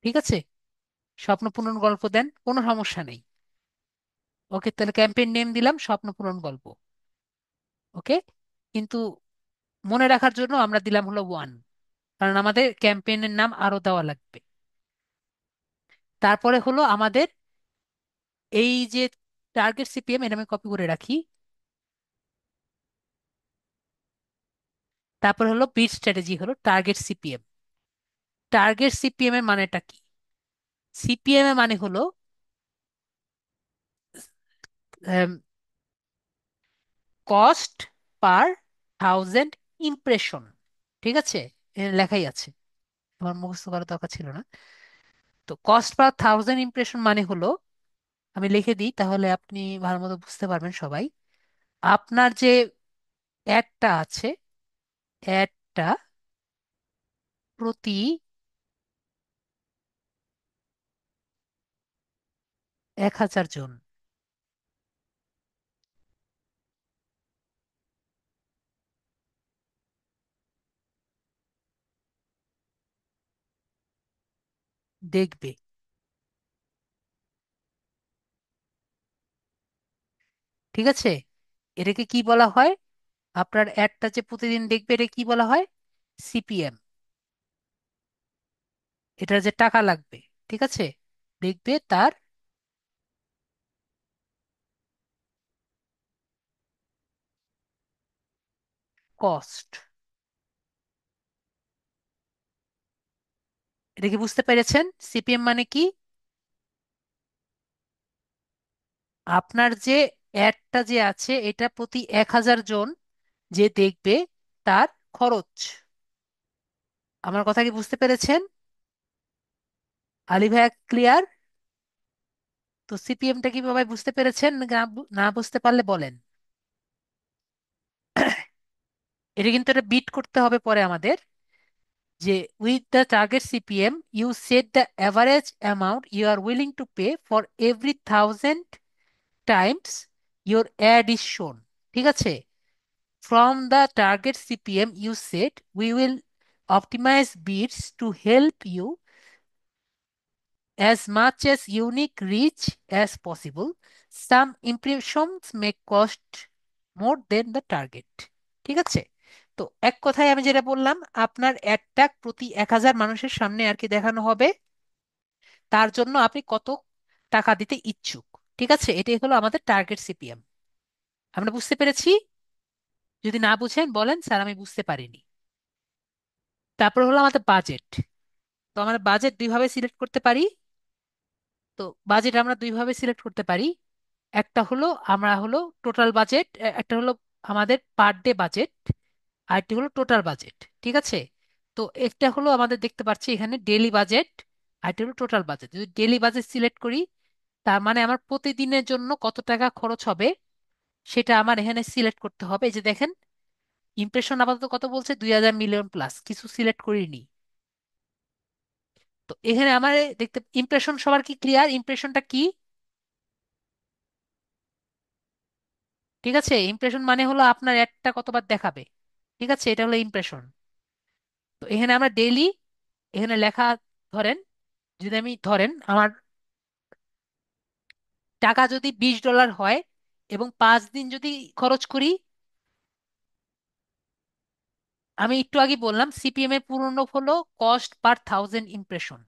ঠিক আছে? স্বপ্ন পূরণ গল্প দেন, কোনো সমস্যা নেই। ওকে, তাহলে ক্যাম্পেইন নেম দিলাম স্বপ্ন পূরণ গল্প। ওকে, কিন্তু মনে রাখার জন্য আমরা দিলাম হলো ওয়ান, কারণ আমাদের ক্যাম্পেইনের নাম আরো দেওয়া লাগবে। তারপরে হলো আমাদের এই যে টার্গেট সিপিএম, এটা আমি কপি করে রাখি। তারপর হলো বিট স্ট্র্যাটেজি হলো টার্গেট সিপিএম। টার্গেট সিপিএম এর মানেটা কি? সিপিএম এর মানে হলো কস্ট পার থাউজেন্ড ইমপ্রেশন, ঠিক আছে? এখানে লেখাই আছে, আমার মুখস্থ করার দরকার ছিল না। তো কস্ট পার থাউজেন্ড ইমপ্রেশন মানে হলো, আমি লিখে দিই তাহলে আপনি ভালো মতো বুঝতে পারবেন সবাই। আপনার যে অ্যাডটা আছে, অ্যাডটা প্রতি 1,000 জন দেখবে, ঠিক আছে? এটাকে কি বলা হয়, আপনার অ্যাডটা যে প্রতিদিন দেখবে এটা কি বলা হয়? সিপিএম। এটার যে টাকা লাগবে, ঠিক আছে, দেখবে তার কস্ট। এটা কি বুঝতে পেরেছেন সিপিএম মানে কি? আপনার যে অ্যাডটা যে আছে এটা প্রতি 1,000 জন যে দেখবে তার খরচ। আমার কথা কি বুঝতে পেরেছেন? আলী ভাইয়া, ক্লিয়ার? তো সিপিএমটা কিভাবে বুঝতে পেরেছেন, না না বুঝতে পারলে বলেন। এটা কিন্তু এটা বিট করতে হবে পরে আমাদের, যে with the target CPM you set the average amount you are willing to pay for every 1,000 times your ad is shown, ঠিক আছে? From the target CPM you set, we will optimize bits to help you as much as unique reach as possible. Some impressions may cost more than the target. ঠিক আছে? তো এক কথায় আমি যেটা বললাম, আপনার অ্যাডটা প্রতি 1,000 মানুষের সামনে আর কি দেখানো হবে, তার জন্য আপনি কত টাকা দিতে ইচ্ছুক। ঠিক আছে, এটাই হলো আমাদের টার্গেট সিপিএম। আমরা বুঝতে পেরেছি? যদি না বুঝেন বলেন, স্যার আমি বুঝতে পারিনি। তারপর হলো আমাদের বাজেট। তো আমরা বাজেট দুইভাবে সিলেক্ট করতে পারি। তো বাজেট আমরা দুইভাবে সিলেক্ট করতে পারি। একটা হলো আমরা হলো টোটাল বাজেট, একটা হলো আমাদের পার ডে বাজেট, আর একটি হলো টোটাল বাজেট। ঠিক আছে? তো একটা হলো আমাদের দেখতে পাচ্ছি এখানে ডেইলি বাজেট, আর একটা হলো টোটাল বাজেট। যদি ডেইলি বাজেট সিলেক্ট করি, তার মানে আমার প্রতিদিনের জন্য কত টাকা খরচ হবে সেটা আমার এখানে সিলেক্ট করতে হবে। এই যে দেখেন, ইমপ্রেশন আপাতত কত বলছে, 2,000 মিলিয়ন প্লাস, কিছু সিলেক্ট করিনি। তো এখানে আমার দেখতে ইমপ্রেশন সবার কি ক্লিয়ার? ইমপ্রেশনটা কি? ঠিক আছে, ইমপ্রেশন মানে হলো আপনার একটা কতবার দেখাবে। ঠিক আছে, এটা হলো ইমপ্রেশন। তো এখানে আমরা ডেইলি, এখানে লেখা, ধরেন, যদি আমি ধরেন আমার টাকা যদি $20 হয় এবং 5 দিন যদি খরচ করি, আমি একটু আগে বললাম সিপিএম এর পূর্ণ হলো cost per thousand impression.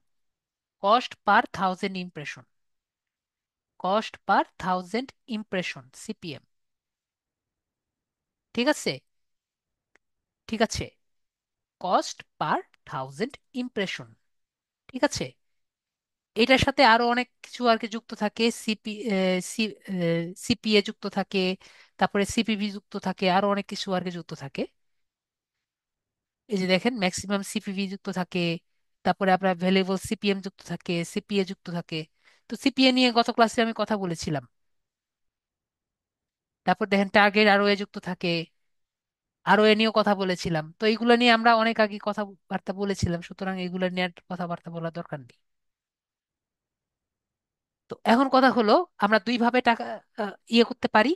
Cost per thousand impression, cost per thousand impression, CPM. ঠিক আছে? ঠিক আছে, কস্ট পার থাউজেন্ড ইমপ্রেশন। ঠিক আছে, এটার সাথে আরো অনেক কিছু আর কি যুক্ত থাকে। সিপিএ যুক্ত থাকে, তারপরে সিপিভি যুক্ত থাকে, আরো অনেক কিছু আর কি যুক্ত থাকে। এই যে দেখেন, ম্যাক্সিমাম সিপিভি যুক্ত থাকে, তারপরে আপনার ভ্যালুয়েবল সিপিএম যুক্ত থাকে, সিপিএ যুক্ত থাকে। তো সিপিএ নিয়ে গত ক্লাসে আমি কথা বলেছিলাম। তারপর দেখেন টার্গেট আরও এ যুক্ত থাকে, আরও এ নিয়েও কথা বলেছিলাম। তো এইগুলো নিয়ে আমরা অনেক আগে কথাবার্তা বলেছিলাম, সুতরাং এগুলো নিয়ে আর কথাবার্তা বলার দরকার নেই। তো এখন কথা হলো, আমরা দুইভাবে টাকা ইয়ে করতে পারি।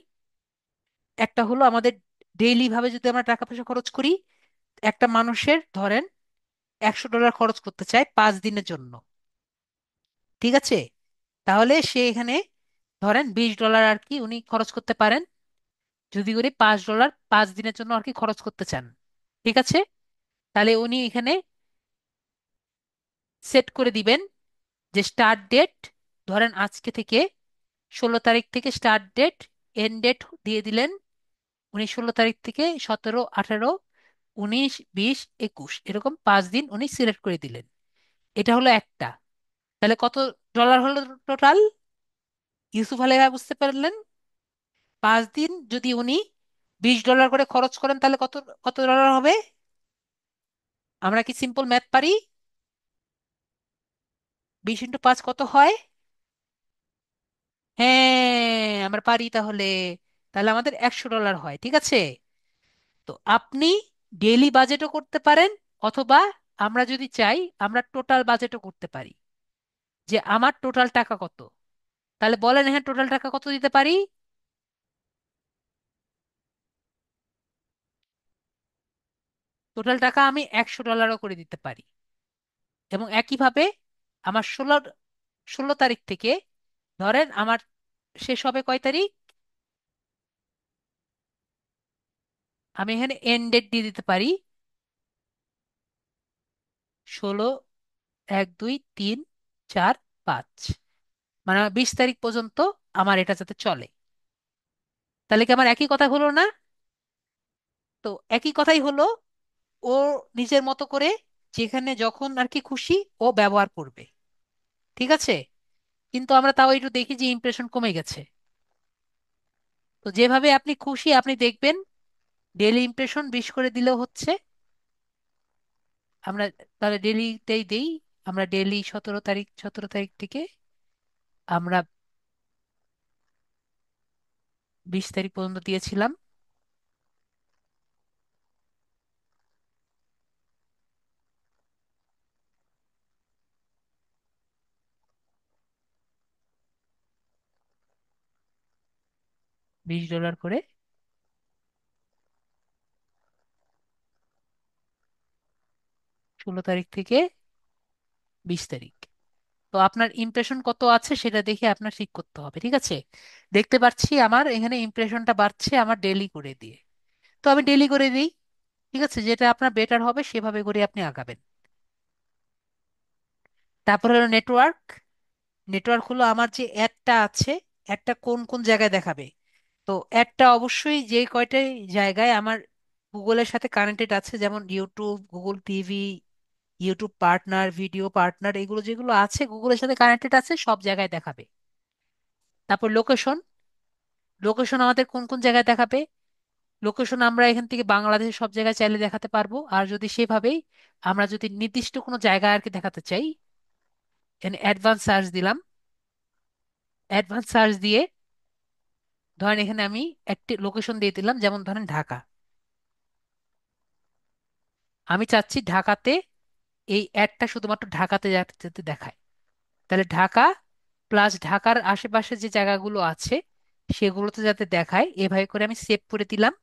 একটা হলো আমাদের ডেইলি ভাবে যদি আমরা টাকা পয়সা খরচ করি, একটা মানুষের ধরেন $100 খরচ করতে চায় 5 দিনের জন্য। ঠিক আছে, তাহলে সে এখানে ধরেন $20 আর কি উনি খরচ করতে পারেন, যদি উনি $5 5 দিনের জন্য আর কি খরচ করতে চান। ঠিক আছে, তাহলে উনি এখানে সেট করে দিবেন যে স্টার্ট ডেট, ধরেন আজকে থেকে 16 তারিখ থেকে স্টার্ট ডেট, এন্ড ডেট দিয়ে দিলেন। উনি 16 তারিখ থেকে 17, 18, 19, 20, 21 এরকম 5 দিন উনি সিলেক্ট করে দিলেন। এটা হলো একটা। তাহলে কত ডলার হলো টোটাল? ইউসুফ আলী ভাই বুঝতে পারলেন? 5 দিন যদি উনি $20 করে খরচ করেন, তাহলে কত কত ডলার হবে? আমরা কি সিম্পল ম্যাথ পারি? 20 × 5 কত হয়? হ্যাঁ, আমরা পারি তাহলে। তাহলে আমাদের $100 হয়। ঠিক আছে, তো আপনি ডেইলি বাজেটও করতে পারেন, অথবা আমরা যদি চাই আমরা টোটাল বাজেটও করতে পারি, যে আমার টোটাল টাকা কত। তাহলে বলেন, হ্যাঁ টোটাল টাকা কত দিতে পারি? টোটাল টাকা আমি $100 করে দিতে পারি। এবং একইভাবে আমার 16 তারিখ থেকে, ধরেন আমার শেষ হবে কয় তারিখ, আমি এখানে এন্ড ডেট দিয়ে দিতে পারি 16, 1, 2, 3, 4, 5, মানে আমার 20 তারিখ পর্যন্ত আমার এটা যাতে চলে। তাহলে কি আমার একই কথা হলো না? তো একই কথাই হলো, ও নিজের মতো করে যেখানে যখন আর কি খুশি ও ব্যবহার করবে। ঠিক আছে, কিন্তু আমরা তাও একটু দেখি যে ইমপ্রেশন কমে গেছে। তো যেভাবে আপনি খুশি আপনি দেখবেন, ডেইলি ইমপ্রেশন 20 করে দিলেও হচ্ছে। আমরা তাহলে ডেইলিতেই দেই। আমরা ডেইলি 17 তারিখ, 17 তারিখ থেকে আমরা 20 তারিখ পর্যন্ত দিয়েছিলাম। $20 করে। 16 তারিখ থেকে 20 তারিখ। তো আপনার ইমপ্রেশন কত আছে সেটা দেখে আপনার ঠিক করতে হবে, ঠিক আছে? দেখতে পাচ্ছি আমার এখানে ইমপ্রেশনটা বাড়ছে আমার ডেলি করে দিয়ে। তো আমি ডেলি করে দিই। ঠিক আছে, যেটা আপনার বেটার হবে সেভাবে করে আপনি আগাবেন। তারপর হলো নেটওয়ার্ক। নেটওয়ার্ক হলো আমার যে অ্যাডটা আছে, অ্যাডটা কোন কোন জায়গায় দেখাবে। তো অ্যাডটা অবশ্যই যে কয়টাই জায়গায় আমার গুগলের সাথে কানেক্টেড আছে, যেমন YouTube, Google TV, YouTube partner, video partner, এগুলো যেগুলো আছে গুগলের সাথে কানেক্টেড আছে সব জায়গায় দেখাবে। তারপর লোকেশন। লোকেশন আমাদের কোন কোন জায়গায় দেখাবে। লোকেশন আমরা এখান থেকে বাংলাদেশের সব জায়গায় চাইলে দেখাতে পারবো, আর যদি সেভাবেই আমরা যদি নির্দিষ্ট কোনো জায়গায় আর কি দেখাতে চাই, এখানে অ্যাডভান্স সার্চ দিলাম। অ্যাডভান্স সার্চ দিয়ে ধরেন এখানে আমি একটি লোকেশন দিয়ে দিলাম, যেমন ধরেন ঢাকা। আমি চাচ্ছি ঢাকাতে এই অ্যাডটা শুধুমাত্র ঢাকাতে যাতে দেখায়। তাহলে ঢাকা প্লাস ঢাকার আশেপাশে যে জায়গাগুলো আছে সেগুলোতে যাতে দেখায়, এভাবে করে আমি সেভ করে দিলাম।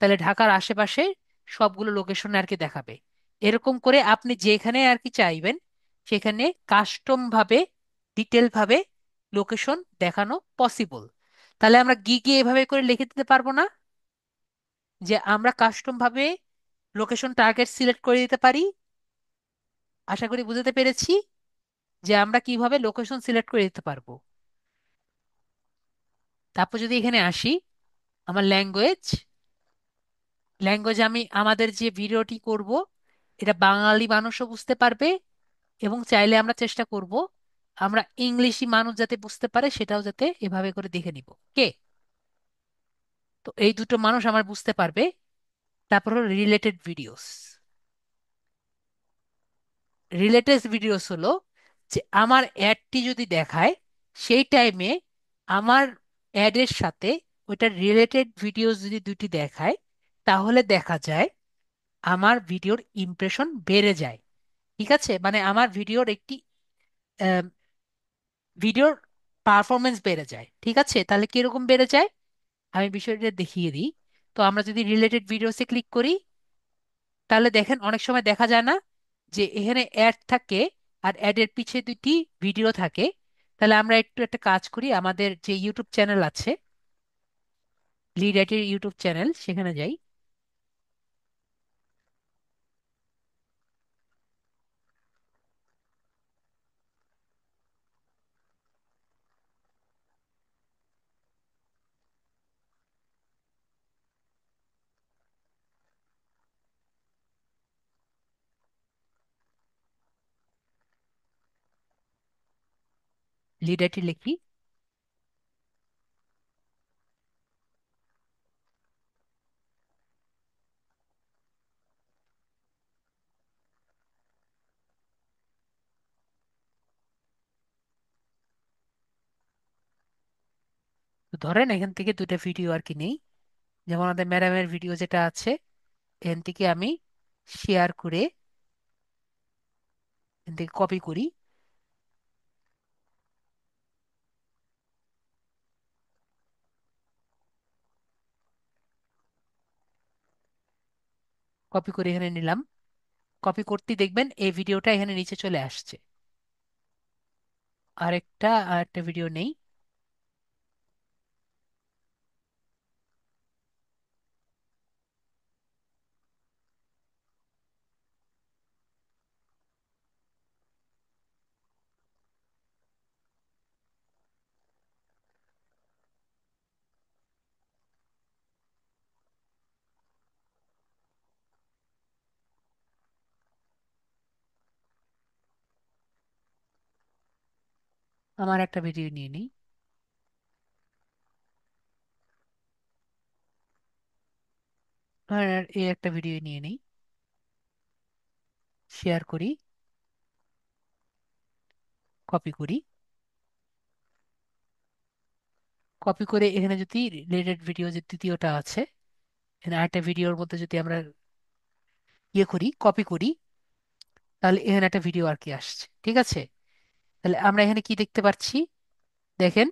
তাহলে ঢাকার আশেপাশে সবগুলো লোকেশন আর কি দেখাবে। এরকম করে আপনি যেখানে আর কি চাইবেন সেখানে কাস্টম ভাবে, ডিটেল ভাবে লোকেশন দেখানো পসিবল। তাহলে আমরা গিগে এভাবে করে লিখে দিতে পারবো না যে আমরা কাস্টম ভাবে লোকেশন টার্গেট সিলেক্ট করে দিতে পারি? আশা করি বুঝতে পেরেছি যে আমরা কিভাবে লোকেশন সিলেক্ট করে দিতে পারবো। তারপর যদি এখানে আসি আমার ল্যাঙ্গুয়েজ, ল্যাঙ্গুয়েজ আমি আমাদের যে ভিডিওটি করব এটা বাঙালি মানুষও বুঝতে পারবে, এবং চাইলে আমরা চেষ্টা করব আমরা ইংলিশি মানুষ যাতে বুঝতে পারে সেটাও যাতে এভাবে করে দেখে নিব। কে? তো এই দুটো মানুষ আমার বুঝতে পারবে। তারপর হলো রিলেটেড ভিডিওস। রিলেটেড ভিডিওস হলো যে আমার অ্যাডটি যদি দেখায় সেই টাইমে আমার অ্যাডের সাথে ওইটার রিলেটেড ভিডিওস যদি দুটি দেখায়, তাহলে দেখা যায় আমার ভিডিওর ইমপ্রেশন বেড়ে যায়। ঠিক আছে, মানে আমার ভিডিওর একটি ভিডিওর পারফরমেন্স বেড়ে যায়। ঠিক আছে, তাহলে কিরকম বেড়ে যায় আমি বিষয়টা দেখিয়ে দিই। তো আমরা যদি রিলেটেড ভিডিওসে ক্লিক করি, তাহলে দেখেন অনেক সময় দেখা যায় না যে এখানে অ্যাড থাকে আর অ্যাডের পিছে দুটি ভিডিও থাকে। তাহলে আমরা একটু একটা কাজ করি, আমাদের যে ইউটিউব চ্যানেল আছে, লিড অ্যাটের ইউটিউব চ্যানেল, সেখানে যাই। লিড অ্যাটে লিখি। তো ধরেন এখান থেকে দুটো ভিডিও আর কি নেই, যেমন আমাদের ম্যাডামের ভিডিও যেটা আছে, এখান থেকে আমি শেয়ার করে এখান থেকে কপি করি। কপি করে এখানে নিলাম। কপি করতেই দেখবেন এই ভিডিওটা এখানে নিচে চলে আসছে। আরেকটা ভিডিও নেই। আমার একটা ভিডিও নিয়ে নিই। আর এই একটা ভিডিও নিয়ে নিই, শেয়ার করি, কপি করি। কপি করে এখানে যদি রিলেটেড ভিডিও যে তৃতীয়টা আছে, এখানে আরেকটা ভিডিওর মধ্যে যদি আমরা ইয়ে করি, কপি করি, তাহলে এখানে একটা ভিডিও আর কি আসছে। ঠিক আছে, তাহলে আমরা এখানে কি দেখতে পাচ্ছি দেখেন,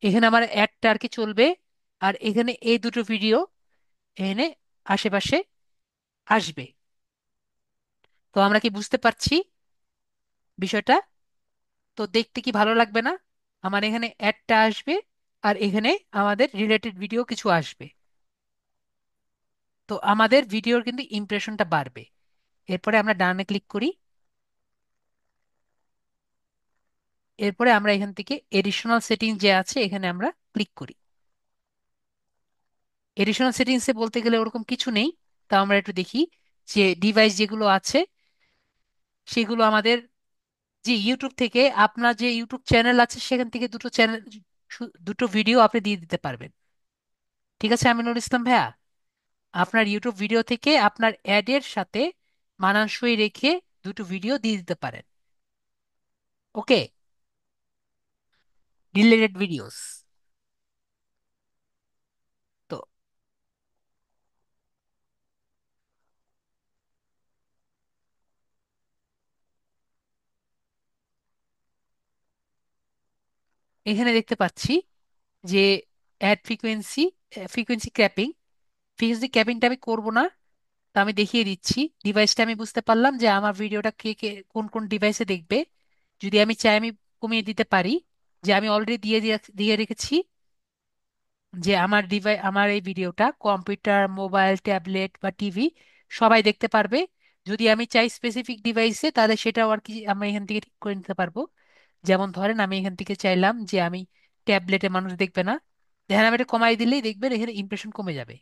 এখানে আমার অ্যাডটা আর কি চলবে, আর এখানে এই দুটো ভিডিও এখানে আশেপাশে আসবে। তো আমরা কি বুঝতে পারছি বিষয়টা? তো দেখতে কি ভালো লাগবে না? আমার এখানে অ্যাডটা আসবে, আর এখানে আমাদের রিলেটেড ভিডিও কিছু আসবে। তো আমাদের ভিডিওর কিন্তু ইমপ্রেশনটা বাড়বে। এরপরে আমরা ডানে ক্লিক করি। এরপরে আমরা এখান থেকে এডিশনাল সেটিং যে আছে এখানে আমরা ক্লিক করি। এডিশনাল সেটিংসে বলতে গেলে ওরকম কিছু নেই। তা আমরা একটু দেখি যে ডিভাইস যেগুলো আছে সেগুলো আমাদের, যে ইউটিউব থেকে আপনার যে ইউটিউব চ্যানেল আছে সেখান থেকে দুটো চ্যানেল, দুটো ভিডিও আপনি দিয়ে দিতে পারবেন। ঠিক আছে আমিনুল ইসলাম ভাইয়া, আপনার ইউটিউব ভিডিও থেকে আপনার অ্যাডের সাথে মানানসই রেখে দুটো ভিডিও দিয়ে দিতে পারেন। ওকে, রিলেটেড ভিডিওস। তো এখানে দেখতে পাচ্ছি যে অ্যাড ফ্রিকোয়েন্সি, ফ্রিকোয়েন্সি ক্র্যাপিং। ফ্রিকোয়েন্সি ক্র্যাপিংটা আমি করব না। তো আমি দেখিয়ে দিচ্ছি। ডিভাইসটা আমি বুঝতে পারলাম যে আমার ভিডিওটা কে কে কোন কোন ডিভাইসে দেখবে। যদি আমি চাই আমি কমিয়ে দিতে পারি। যে আমি অলরেডি দিয়ে রেখেছি যে আমার এই ভিডিওটা কম্পিউটার, মোবাইল, ট্যাবলেট বা টিভি সবাই দেখতে পারবে। যদি আমি চাই স্পেসিফিক ডিভাইসে, তাহলে সেটাও আর কি আমরা এখান থেকে ঠিক করে নিতে পারবো। যেমন ধরেন আমি এখান থেকে চাইলাম যে আমি ট্যাবলেটে মানুষ দেখবে না, দেখেন আমি এটা কমাই দিলেই দেখবেন এখানে ইমপ্রেশন কমে যাবে।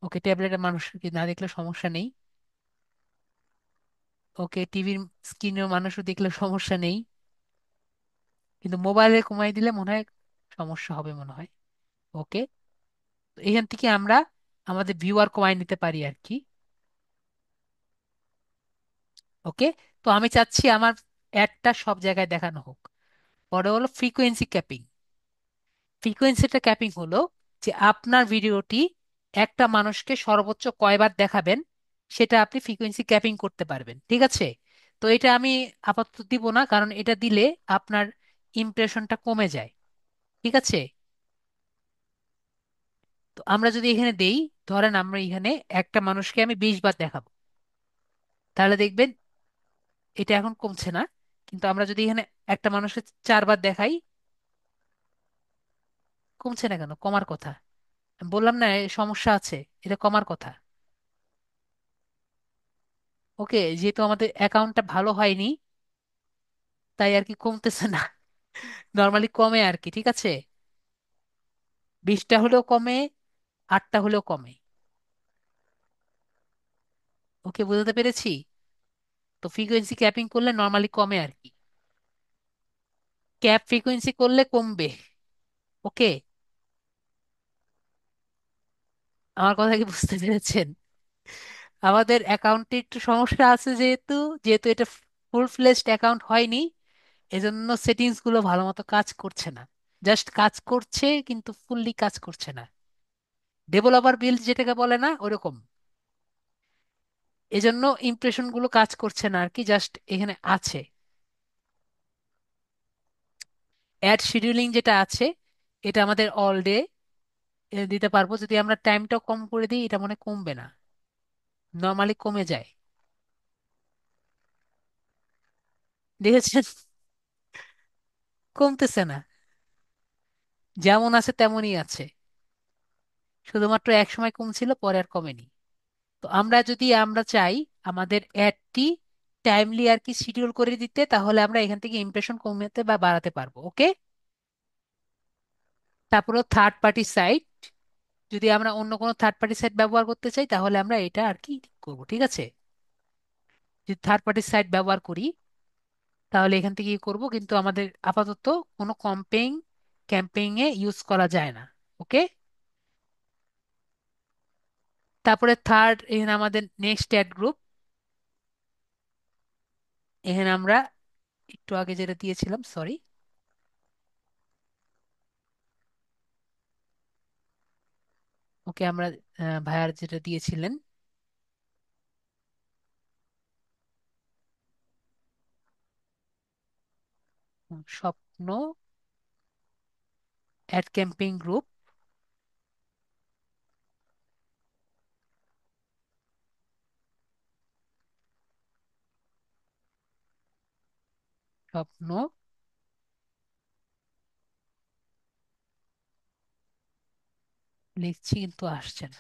ওকে, ট্যাবলেটের মানুষ কি না দেখলে সমস্যা নেই। ওকে, টিভির স্ক্রিনেও মানুষও দেখলে সমস্যা নেই। কিন্তু মোবাইলে কমাই দিলে মনে হয় সমস্যা হবে মনে হয়। ওকে, তো এখান থেকে আমরা আমাদের ভিউয়ার কমাই নিতে পারি আর কি। ওকে, তো আমি চাচ্ছি আমার অ্যাডটা সব জায়গায় দেখানো হোক। পরে হলো ফ্রিকোয়েন্সি ক্যাপিং। ফ্রিকোয়েন্সিটা ক্যাপিং হলো যে আপনার ভিডিওটি একটা মানুষকে সর্বোচ্চ কয়বার দেখাবেন সেটা আপনি ফ্রিকোয়েন্সি ক্যাপিং করতে পারবেন। ঠিক আছে? তো এটা আমি আপাতত দিব না, কারণ এটা দিলে আপনার ইমপ্রেশনটা কমে যায়। ঠিক আছে? তো আমরা যদি এখানে দেই, ধরেন আমরা এখানে একটা মানুষকে আমি 20 বার দেখাবো, তাহলে দেখবেন এটা এখন কমছে না। কিন্তু আমরা যদি এখানে একটা মানুষকে 4 বার দেখাই, কমছে না কেন? কমার কথা। আমি বললাম না এ সমস্যা আছে, এটা কমার কথা। ওকে, যেহেতু আমাদের অ্যাকাউন্টটা ভালো হয়নি তাই আর কি কমতেছে না। নর্মালি কমে আর কি। ঠিক আছে? 20টা হলেও কমে, 8টা হলেও কমে। ওকে, বুঝতে পেরেছি। তো ফ্রিকোয়েন্সি ক্যাপিং করলে নর্মালি কমে আর কি। ক্যাপ ফ্রিকোয়েন্সি করলে কমবে। ওকে, আমার কথা কি বুঝতে পেরেছেন? আমাদের অ্যাকাউন্টে একটু সমস্যা আছে, যেহেতু যেহেতু এটা ফুল ফ্লেজড অ্যাকাউন্ট হয়নি, এজন্য সেটিংস গুলো ভালো মতো কাজ করছে না। জাস্ট কাজ করছে কিন্তু ফুললি কাজ করছে না। ডেভেলপার বিল্ড যেটাকে বলে না ওরকম। এজন্য ইমপ্রেশন গুলো কাজ করছে না আর কি, জাস্ট এখানে আছে। অ্যাড শিডিউলিং যেটা আছে এটা আমাদের অল ডে দিতে পারবো। যদি আমরা টাইমটাও কম করে দিই এটা মনে হয় কমবে না, নর্মালি কমে যায়। দেখেছেন? কমতেছে না, যেমন আছে তেমনই আছে। শুধুমাত্র এক সময় কমছিল, পরে আর কমেনি। তো আমরা চাই আমাদের অ্যাডটি টাইমলি আর কি শিডিউল করে দিতে, তাহলে আমরা এখান থেকে ইমপ্রেশন কমাতে বা বাড়াতে পারবো। ওকে, তারপরে থার্ড পার্টি সাইট। যদি আমরা অন্য কোনো থার্ড পার্টি সাইট ব্যবহার করতে চাই তাহলে আমরা এটা আর কি করবো। ঠিক আছে? যদি থার্ড পার্টি সাইট ব্যবহার করি তাহলে এখান থেকে কি করবো, কিন্তু আমাদের আপাতত কোনো ক্যাম্পেইন এ ইউজ করা যায় না। ওকে, তারপরে থার্ড, এখানে আমাদের নেক্সট অ্যাড গ্রুপ। এখানে আমরা একটু আগে যেটা দিয়েছিলাম, সরি, ওকে আমরা ভাইয়ার যেটা দিয়েছিলেন, স্বপ্ন অ্যাড ক্যাম্পেইন গ্রুপ। স্বপ্ন লিখছি কিন্তু আসছে না।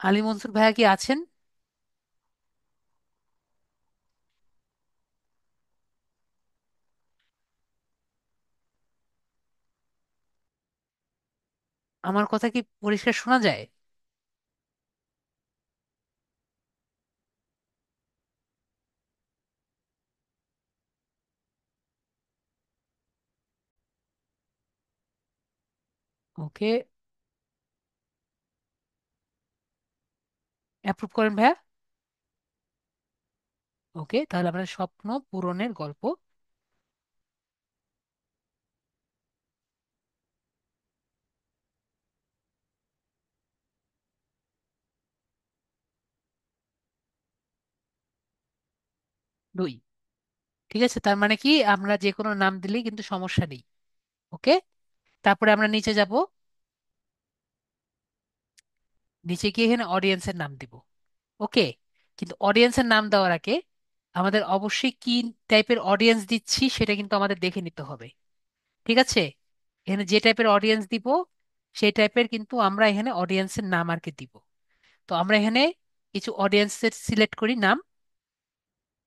আলী মনসুর ভাইয়া কি আছেন? আমার কথা কি পরিষ্কার শোনা যায়? ওকে, অ্যাপ্রুভ করেন ভাইয়া। ওকে, তাহলে আমরা স্বপ্ন পূরণের গল্প। 2। ঠিক আছে, তার মানে কি আমরা যে কোনো নাম দিলেই কিন্তু সমস্যা নেই। ওকে, তারপরে আমরা নিচে যাব। নিচে গিয়ে এখানে অডিয়েন্সের নাম দিব। ওকে, কিন্তু অডিয়েন্সের নাম দেওয়ার আগে আমাদের অবশ্যই কি টাইপের অডিয়েন্স দিচ্ছি সেটা কিন্তু আমাদের দেখে নিতে হবে। ঠিক আছে, এখানে যে টাইপের অডিয়েন্স দিব সেই টাইপের কিন্তু আমরা এখানে অডিয়েন্সের নাম আর কি দিব। তো আমরা এখানে কিছু অডিয়েন্সের সিলেক্ট করি নাম।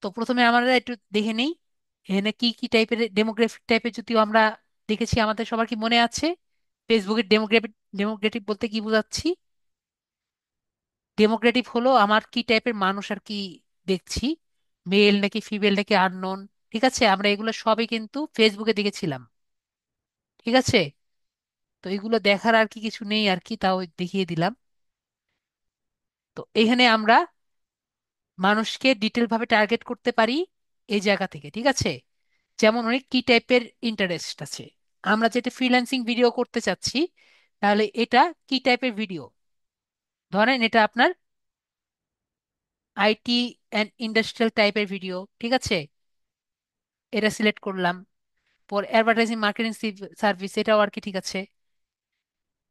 তো প্রথমে আমরা একটু দেখে নেই এখানে কি কি টাইপের ডেমোগ্রাফিক টাইপের, যদিও আমরা দেখেছি আমাদের সবার কি মনে আছে ফেসবুকের ডেমোগ্রাফিক। ডেমোগ্রেটিভ বলতে কি বোঝাচ্ছি? ডেমোক্রেটিভ হলো আমার কি টাইপের মানুষ আর কি দেখছি, মেল নাকি ফিমেল নাকি আননোন। ঠিক আছে, আমরা এগুলো সবই কিন্তু ফেসবুকে দেখেছিলাম। ঠিক আছে, তো এগুলো দেখার আর কি কিছু নেই আর কি, তাও দেখিয়ে দিলাম। তো এখানে আমরা মানুষকে ডিটেল ভাবে টার্গেট করতে পারি এই জায়গা থেকে। ঠিক আছে, যেমন অনেক কি টাইপের ইন্টারেস্ট আছে। আমরা যেটা ফ্রিল্যান্সিং ভিডিও করতে চাচ্ছি, তাহলে এটা কি টাইপের ভিডিও? ধরেন এটা আপনার আইটি অ্যান্ড ইন্ডাস্ট্রিয়াল টাইপের ভিডিও। ঠিক আছে, এটা সিলেক্ট করলাম। পর অ্যাডভার্টাইজিং মার্কেটিং সার্ভিস, এটাও আর কি ঠিক আছে।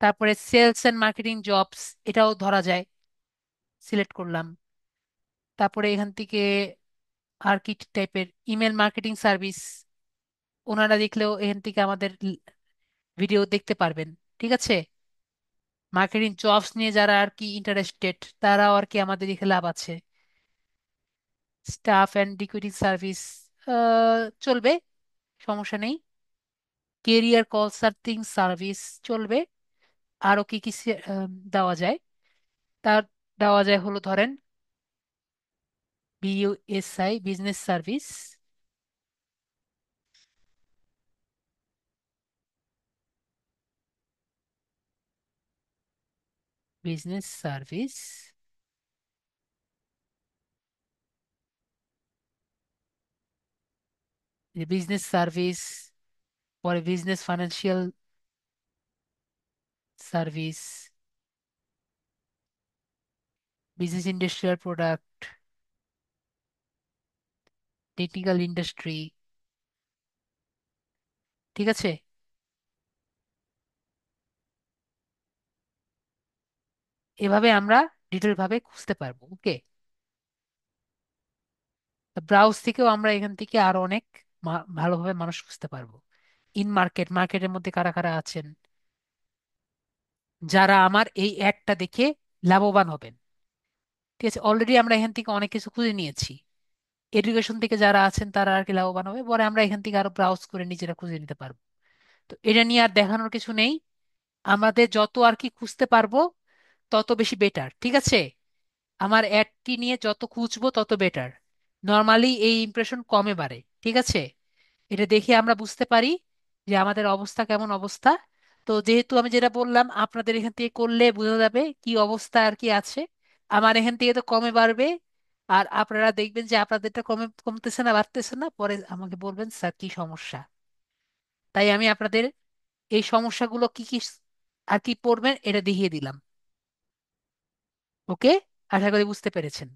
তারপরে সেলস এন্ড মার্কেটিং জবস, এটাও ধরা যায়, সিলেক্ট করলাম। তারপরে এখান থেকে আর কি টাইপের ইমেল মার্কেটিং সার্ভিস, ওনারা দেখলেও এখান থেকে আমাদের ভিডিও দেখতে পারবেন। ঠিক আছে, মার্কেটিং জবস নিয়ে যারা আর কি ইন্টারেস্টেড তারাও আর কি আমাদের এখানে লাভ আছে। স্টাফ অ্যান্ড রিক্রুটিং সার্ভিস চলবে, সমস্যা নেই। কেরিয়ার কনসাল্টিং সার্ভিস চলবে। আরো কি কি দেওয়া যায়? তার দেওয়া যায় হলো ধরেন BUSI business service. Business service, business service, পরে business financial service, business industrial product, technical industry. ঠিক আছে, এভাবে আমরা ডিটেল ভাবে খুঁজতে পারবো। ওকে, ব্রাউজ থেকেও আমরা এখান থেকে আরো অনেক ভালোভাবে মানুষ খুঁজতে পারবো। ইন মার্কেট, মার্কেটের মধ্যে কারা কারা আছেন যারা আমার এই অ্যাডটা দেখে লাভবান হবেন। ঠিক আছে, অলরেডি আমরা এখান থেকে অনেক কিছু খুঁজে নিয়েছি। এডুকেশন থেকে যারা আছেন তারা আর কি লাভবান হবে, পরে আমরা এখান থেকে আরো ব্রাউজ করে নিজেরা খুঁজে নিতে পারবো। তো এটা নিয়ে আর দেখানোর কিছু নেই। আমাদের যত আর কি খুঁজতে পারবো তত বেশি বেটার। ঠিক আছে, আমার অ্যাডটি নিয়ে যত খুঁজবো তত বেটার। নর্মালি এই ইমপ্রেশন কমে বাড়ে। ঠিক আছে, এটা দেখে আমরা বুঝতে পারি যে আমাদের অবস্থা কেমন অবস্থা। তো যেহেতু আমি যেটা বললাম আপনাদের এখান থেকে করলে বোঝা যাবে কি অবস্থা আর কি আছে। আমার এখান থেকে তো কমে বাড়বে, আর আপনারা দেখবেন যে আপনাদেরটা কমে কমতেছে না বাড়তেছে না, পরে আমাকে বলবেন স্যার কি সমস্যা। তাই আমি আপনাদের এই সমস্যাগুলো কি কি আর কি পড়বেন এটা দেখিয়ে দিলাম। ওকে, আশা করি বুঝতে পেরেছেন।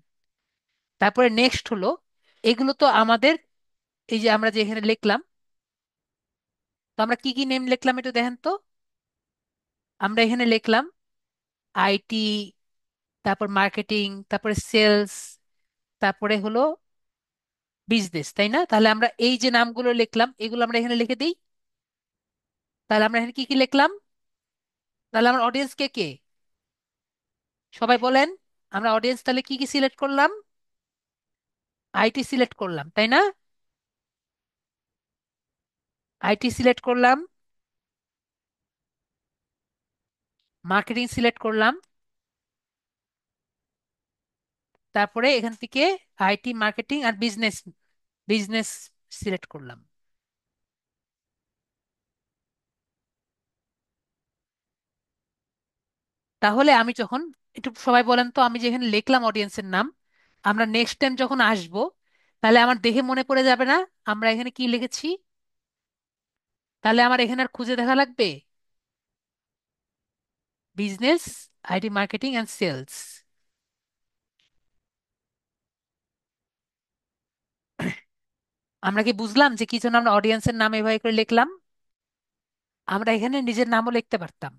তারপরে নেক্সট হলো, এগুলো তো আমাদের এই যে আমরা যে এখানে লিখলাম, তো আমরা কি কি নেম লিখলাম একটু দেখেন তো। আমরা এখানে লিখলাম আইটি, তারপর মার্কেটিং, তারপরে সেলস, তারপরে হলো বিজনেস, তাই না? তাহলে আমরা এই যে নামগুলো লিখলাম এগুলো আমরা এখানে লিখে দিই। তাহলে আমরা এখানে কি কি লিখলাম? তাহলে আমার অডিয়েন্স কে কে? সবাই বলেন। আমরা অডিয়েন্স তাহলে কি কি সিলেক্ট করলাম? আইটি সিলেক্ট করলাম, তাই না? আইটি সিলেক্ট করলাম, মার্কেটিং সিলেক্ট করলাম, তারপরে এখান থেকে আইটি, মার্কেটিং আর বিজনেস, বিজনেস সিলেক্ট করলাম। তাহলে আমি যখন, একটু সবাই বলেন তো, আমি যেখানে লিখলাম অডিয়েন্সের নাম, আমরা নেক্সট টাইম যখন আসবো তাহলে আমার দেখে মনে পড়ে যাবে না আমরা এখানে কি লিখেছি? তাহলে আমার এখানে আর খুঁজে দেখা লাগবে business, IT, marketing and sales. আমরা কি বুঝলাম যে কি জন্য আমরা অডিয়েন্সের নাম এভাবে করে লিখলাম? আমরা এখানে নিজের নামও লিখতে পারতাম।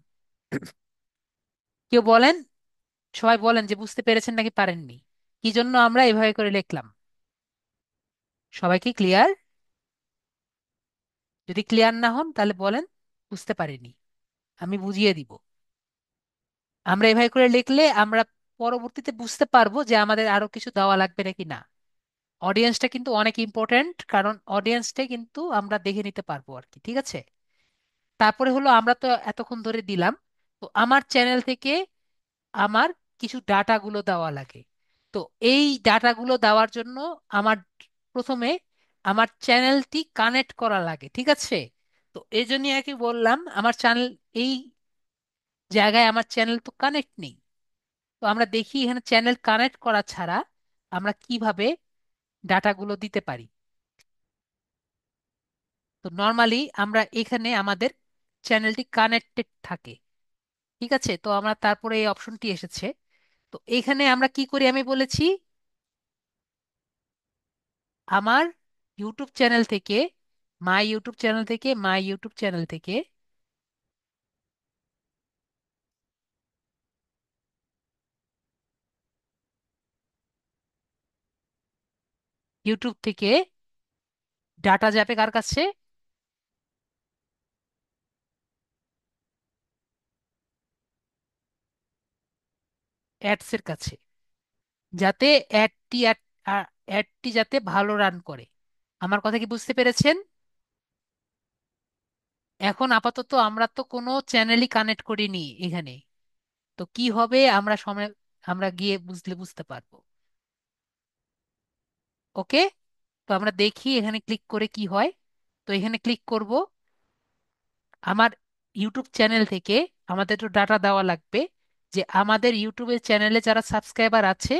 কেউ বলেন, সবাই বলেন যে বুঝতে পেরেছেন নাকি পারেননি কি জন্য আমরা এভাবে করে লিখলাম। সবাই কি ক্লিয়ার? যদি ক্লিয়ার না হন তাহলে বলেন বুঝতে পারিনি, আমি বুঝিয়ে দিব। আমরা এভাবে করে লিখলে আমরা পরবর্তীতে বুঝতে পারবো যে আমাদের আরো কিছু দেওয়া লাগবে নাকি না। অডিয়েন্সটা কিন্তু অনেক ইম্পর্ট্যান্ট, কারণ অডিয়েন্সটাই কিন্তু আমরা দেখে নিতে পারবো আর কি, ঠিক আছে? তারপরে হলো আমরা তো এতক্ষণ ধরে দিলাম, তো আমার চ্যানেল থেকে আমার কিছু ডাটাগুলো দেওয়া লাগে। তো এই ডাটাগুলো দেওয়ার জন্য আমার প্রথমে আমার চ্যানেলটি কানেক্ট করা লাগে, ঠিক আছে? তো এই জন্য আর কি বললাম, আমার চ্যানেল, এই জায়গায় আমার চ্যানেল তো কানেক্ট নেই। তো আমরা দেখি এখানে চ্যানেল কানেক্ট করা ছাড়া আমরা কিভাবে ডাটাগুলো দিতে পারি। তো নর্মালি আমরা এখানে আমাদের চ্যানেলটি কানেক্টেড থাকে, ঠিক আছে? তো আমরা তারপরে এই অপশনটি এসেছে। তো এখানে আমরা কি করি আমি বলেছি, আমার ইউটিউব চ্যানেল থেকে, মাই ইউটিউব চ্যানেল থেকে, মাই ইউটিউব চ্যানেল থেকে, ইউটিউব থেকে ডাটা যাবে কার কাছে? অ্যাডস এর কাছে, যাতে অ্যাডটি অ্যাডটি যাতে ভালো রান করে। আমার কথা কি বুঝতে পেরেছেন? এখন আপাতত আমরা তো কোনো চ্যানেলই কানেক্ট করিনি এখানে। তো কি হবে আমরা সময়, আমরা গিয়ে বুঝলে বুঝতে পারবো। ওকে, তো আমরা দেখি এখানে ক্লিক করে কি হয়। তো এখানে ক্লিক করব। আমার ইউটিউব চ্যানেল থেকে আমাদের তো ডাটা দেওয়া লাগবে যে আমাদের ইউটিউবের চ্যানেলে যারা সাবস্ক্রাইবার আছে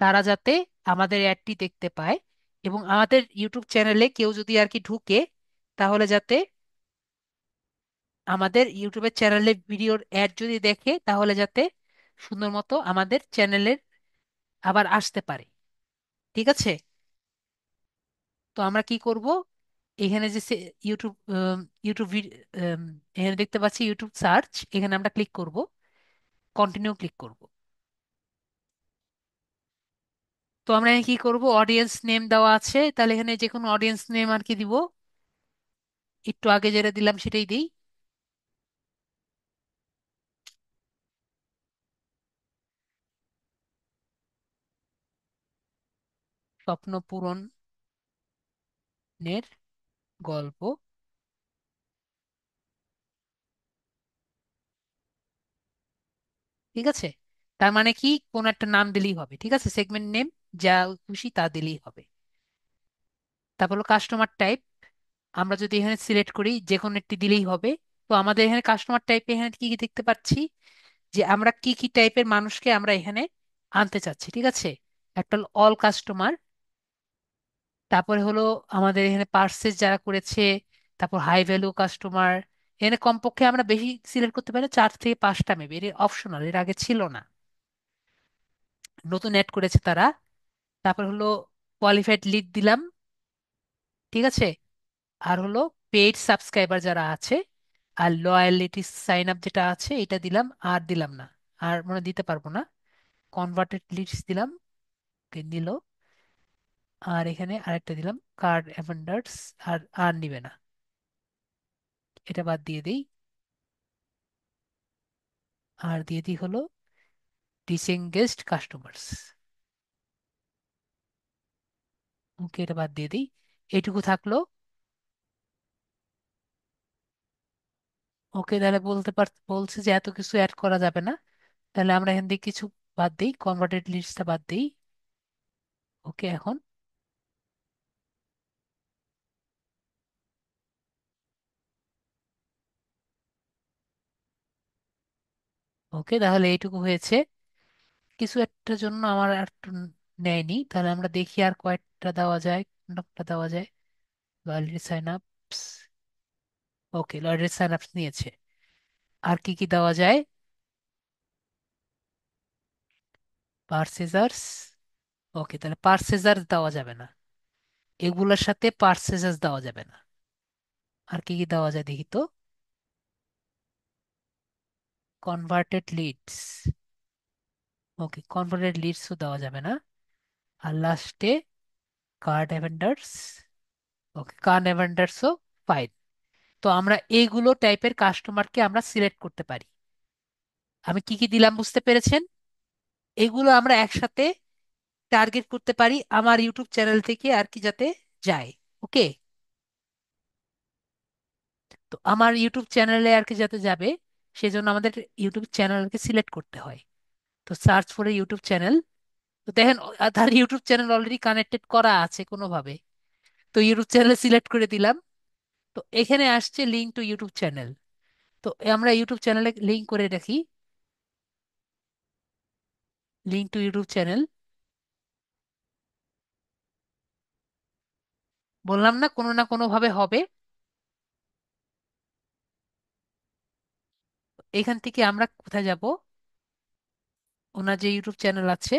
তারা যাতে আমাদের অ্যাডটি দেখতে পায়, এবং আমাদের ইউটিউব চ্যানেলে কেউ যদি আর কি ঢুকে তাহলে যাতে আমাদের ইউটিউবের চ্যানেলে ভিডিওর অ্যাড যদি দেখে তাহলে যাতে সুন্দর মতো আমাদের চ্যানেলের আবার আসতে পারে, ঠিক আছে? তো আমরা কি করব, এখানে যে ইউটিউব, ইউটিউব এখানে দেখতে পাচ্ছি ইউটিউব সার্চ, এখানে আমরা ক্লিক করব, কন্টিনিউ ক্লিক করব। তো আমরা এখানে কি করব, অডিয়েন্স নেম দেওয়া আছে, তাহলে এখানে যে কোনো অডিয়েন্স নেম আর কি দিব। একটু আগে যেটা দিলাম সেটাই দিই। স্বপ্ন পূরণের গল্প, ঠিক আছে? তার মানে কি, কোন একটা নাম দিলেই হবে, ঠিক আছে? সেগমেন্ট নেম যা খুশি তা দিলেই হবে। তারপর হলো কাস্টমার টাইপ, আমরা যদি এখানে সিলেক্ট করি যে কোনো একটি দিলেই হবে। তো আমাদের এখানে কাস্টমার টাইপে এখানে কি কি দেখতে পাচ্ছি, যে আমরা কি কি টাইপের মানুষকে আমরা এখানে আনতে চাচ্ছি, ঠিক আছে? একটা হলো অল কাস্টমার, তারপরে হলো আমাদের এখানে পার্সেস যারা করেছে, তারপর হাই ভ্যালু কাস্টমার। এখানে কমপক্ষে আমরা বেশি সিলেক্ট করতে পারি, 4 থেকে 5টা মেবি, এর অপশনাল, এর আগে ছিল না, নতুন অ্যাড করেছে তারা। তারপর হলো কোয়ালিফাইড লিড দিলাম, ঠিক আছে? আর হলো পেইড সাবস্ক্রাইবার যারা আছে আর লয়ালিটি সাইন আপ যেটা আছে এটা দিলাম, আর দিলাম না, আর মানে দিতে পারবো না। কনভার্টেড লিডস দিলাম, ওকে নিল। আর এখানে আরেকটা দিলাম কার্ড অ্যাভেন্ডার্স, আর নিবে না, এটা বাদ দিয়ে দিই। আর দিয়ে দিই হলো ডিসেঙ্গেজড কাস্টমার্স, ওকে এটা বাদ দিয়ে দিই। এইটুকু থাকলো। ওকে তাহলে বলছে যে এত কিছু অ্যাড করা যাবে না, তাহলে আমরা এখান থেকে কিছু বাদ দিই, কনভার্টেড লিস্টটা বাদ দিই। ওকে এখন ওকে তাহলে এইটুকু হয়েছে। কিছু একটা জন্য আমার আর একটু নেয়নি, তাহলে আমরা দেখি আর কয়েকটা দেওয়া যায়, কোনটা দেওয়া যায়। লয়ালিটি সাইন আপস, ওকে লয়ালিটি সাইন আপস নিয়েছে। আর কি কি দেওয়া যায়? পারচেজার্স, ওকে তাহলে পারচেজার্স দেওয়া যাবে না, এগুলোর সাথে পারচেজার্স দেওয়া যাবে না। আর কি কি দেওয়া যায় দেখি তো। কনভার্টেড লিডস, ওকে কনভার্টেড লিডসও দেওয়া যাবে না। আর লাস্টে কার্ড অ্যাভেন্ডার্স, ওকে কার্ড অ্যাভেন্ডার্সও ফাইন। তো আমরা এইগুলো টাইপের কাস্টমারকে আমরা সিলেক্ট করতে পারি। আমি কি কি দিলাম বুঝতে পেরেছেন? এগুলো আমরা একসাথে টার্গেট করতে পারি আমার ইউটিউব চ্যানেল থেকে আর কি যাতে যায়। ওকে, তো আমার ইউটিউব চ্যানেলে আর কি যাতে যাবে, সেজন্য আমাদের ইউটিউব চ্যানেলকে সিলেক্ট করতে হয়। তো সার্চ ফর ইউটিউব চ্যানেল, তো দেখেন তার ইউটিউব চ্যানেল অলরেডি কানেক্টেড করা আছে কোনোভাবে। তো ইউটিউব চ্যানেল সিলেক্ট করে দিলাম। তো এখানে আসছে লিঙ্ক টু ইউটিউব চ্যানেল। তো আমরা ইউটিউব চ্যানেলে লিঙ্ক করে রাখি, লিঙ্ক টু ইউটিউব চ্যানেল। বললাম না কোনো ভাবে হবে। এখান থেকে আমরা কোথায় যাব? ওনার যে ইউটিউব চ্যানেল আছে,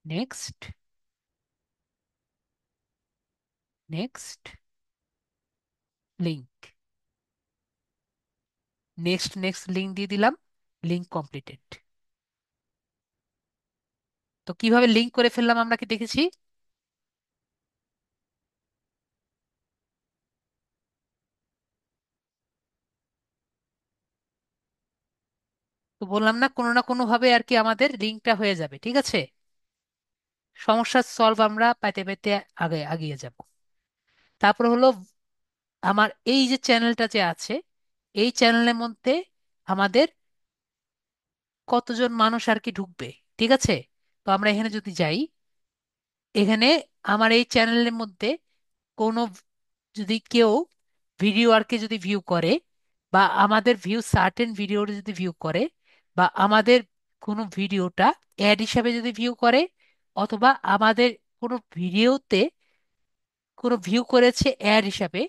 next, next, link, next next link দিয়ে দিলাম, লিঙ্ক কমপ্লিটেড। তো কিভাবে লিঙ্ক করে ফেললাম আমরা কি দেখেছি? তো বললাম না কোনো ভাবে আর কি আমাদের লিঙ্কটা হয়ে যাবে, ঠিক আছে। সমস্যার সলভ আমরা পাইতে পাইতে আগে এগিয়ে যাব। তারপর হলো আমার এই যে চ্যানেলটা যে আছে, এই চ্যানেলের মধ্যে আমাদের কতজন মানুষ আর কি ঢুকবে, ঠিক আছে। তো আমরা এখানে যদি যাই, এখানে আমার এই চ্যানেলের মধ্যে কোনো যদি কেউ ভিডিও আর কি যদি ভিউ করে, বা আমাদের ভিউ সার্টেন ভিডিও যদি ভিউ করে, বা আমাদের কোনো ভিডিওটা অ্যাড হিসাবে যদি ভিউ করে, অথবা আমাদের কোনো ভিডিওতে কোনো ভিউ করেছে অ্যাড হিসাবে,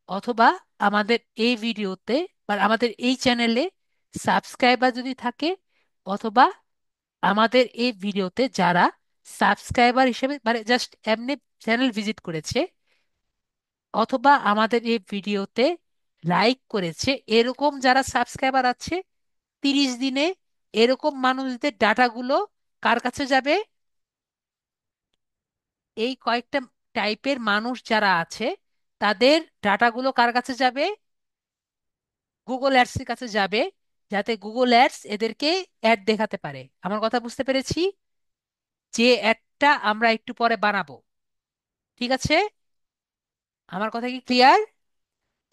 অথবা আমাদের এই ভিডিওতে বা আমাদের এই চ্যানেলে সাবস্ক্রাইবার যদি থাকে, অথবা আমাদের এই ভিডিওতে যারা সাবস্ক্রাইবার হিসেবে মানে জাস্ট এমনি চ্যানেল ভিজিট করেছে, অথবা আমাদের এই ভিডিওতে লাইক করেছে, এরকম যারা সাবস্ক্রাইবার আছে 30 দিনে, এরকম মানুষদের ডাটাগুলো কার কাছে যাবে? এই কয়েকটা টাইপের মানুষ যারা আছে তাদের ডাটাগুলো কার কাছে যাবে? গুগল অ্যাডস এর কাছে যাবে, যাতে গুগল অ্যাডস এদেরকে অ্যাড দেখাতে পারে। আমার কথা বুঝতে পেরেছি? যে অ্যাডটা আমরা একটু পরে বানাবো, ঠিক আছে। আমার কথা কি ক্লিয়ার?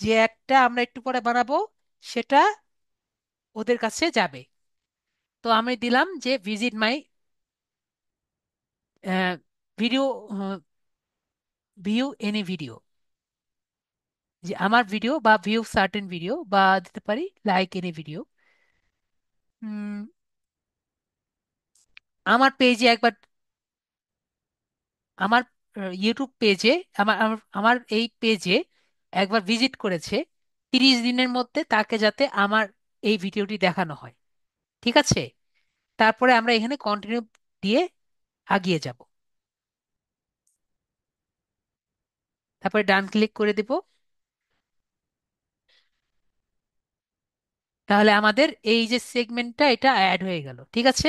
যে অ্যাডটা আমরা একটু পরে বানাবো, সেটা ওদের কাছে যাবে। তো আমি দিলাম যে visit my video, view any video, যে আমার ভিডিও বা ভিউ সার্টেন ভিডিও, বা দিতে পারি লাইক এনি ভিডিও। আমার পেজে একবার, আমার ইউটিউব পেজে, আমার আমার আমার এই পেজে একবার ভিজিট করেছে, 30 দিনের মধ্যে তাকে যাতে আমার এই ভিডিওটি দেখানো হয়, ঠিক আছে। তারপরে আমরা এখানে কন্টিনিউ দিয়ে আগিয়ে যাব। তারপরে ডান ক্লিক করে দিব। তাহলে আমাদের এই যে সেগমেন্টটা এটা অ্যাড হয়ে গেল, ঠিক আছে।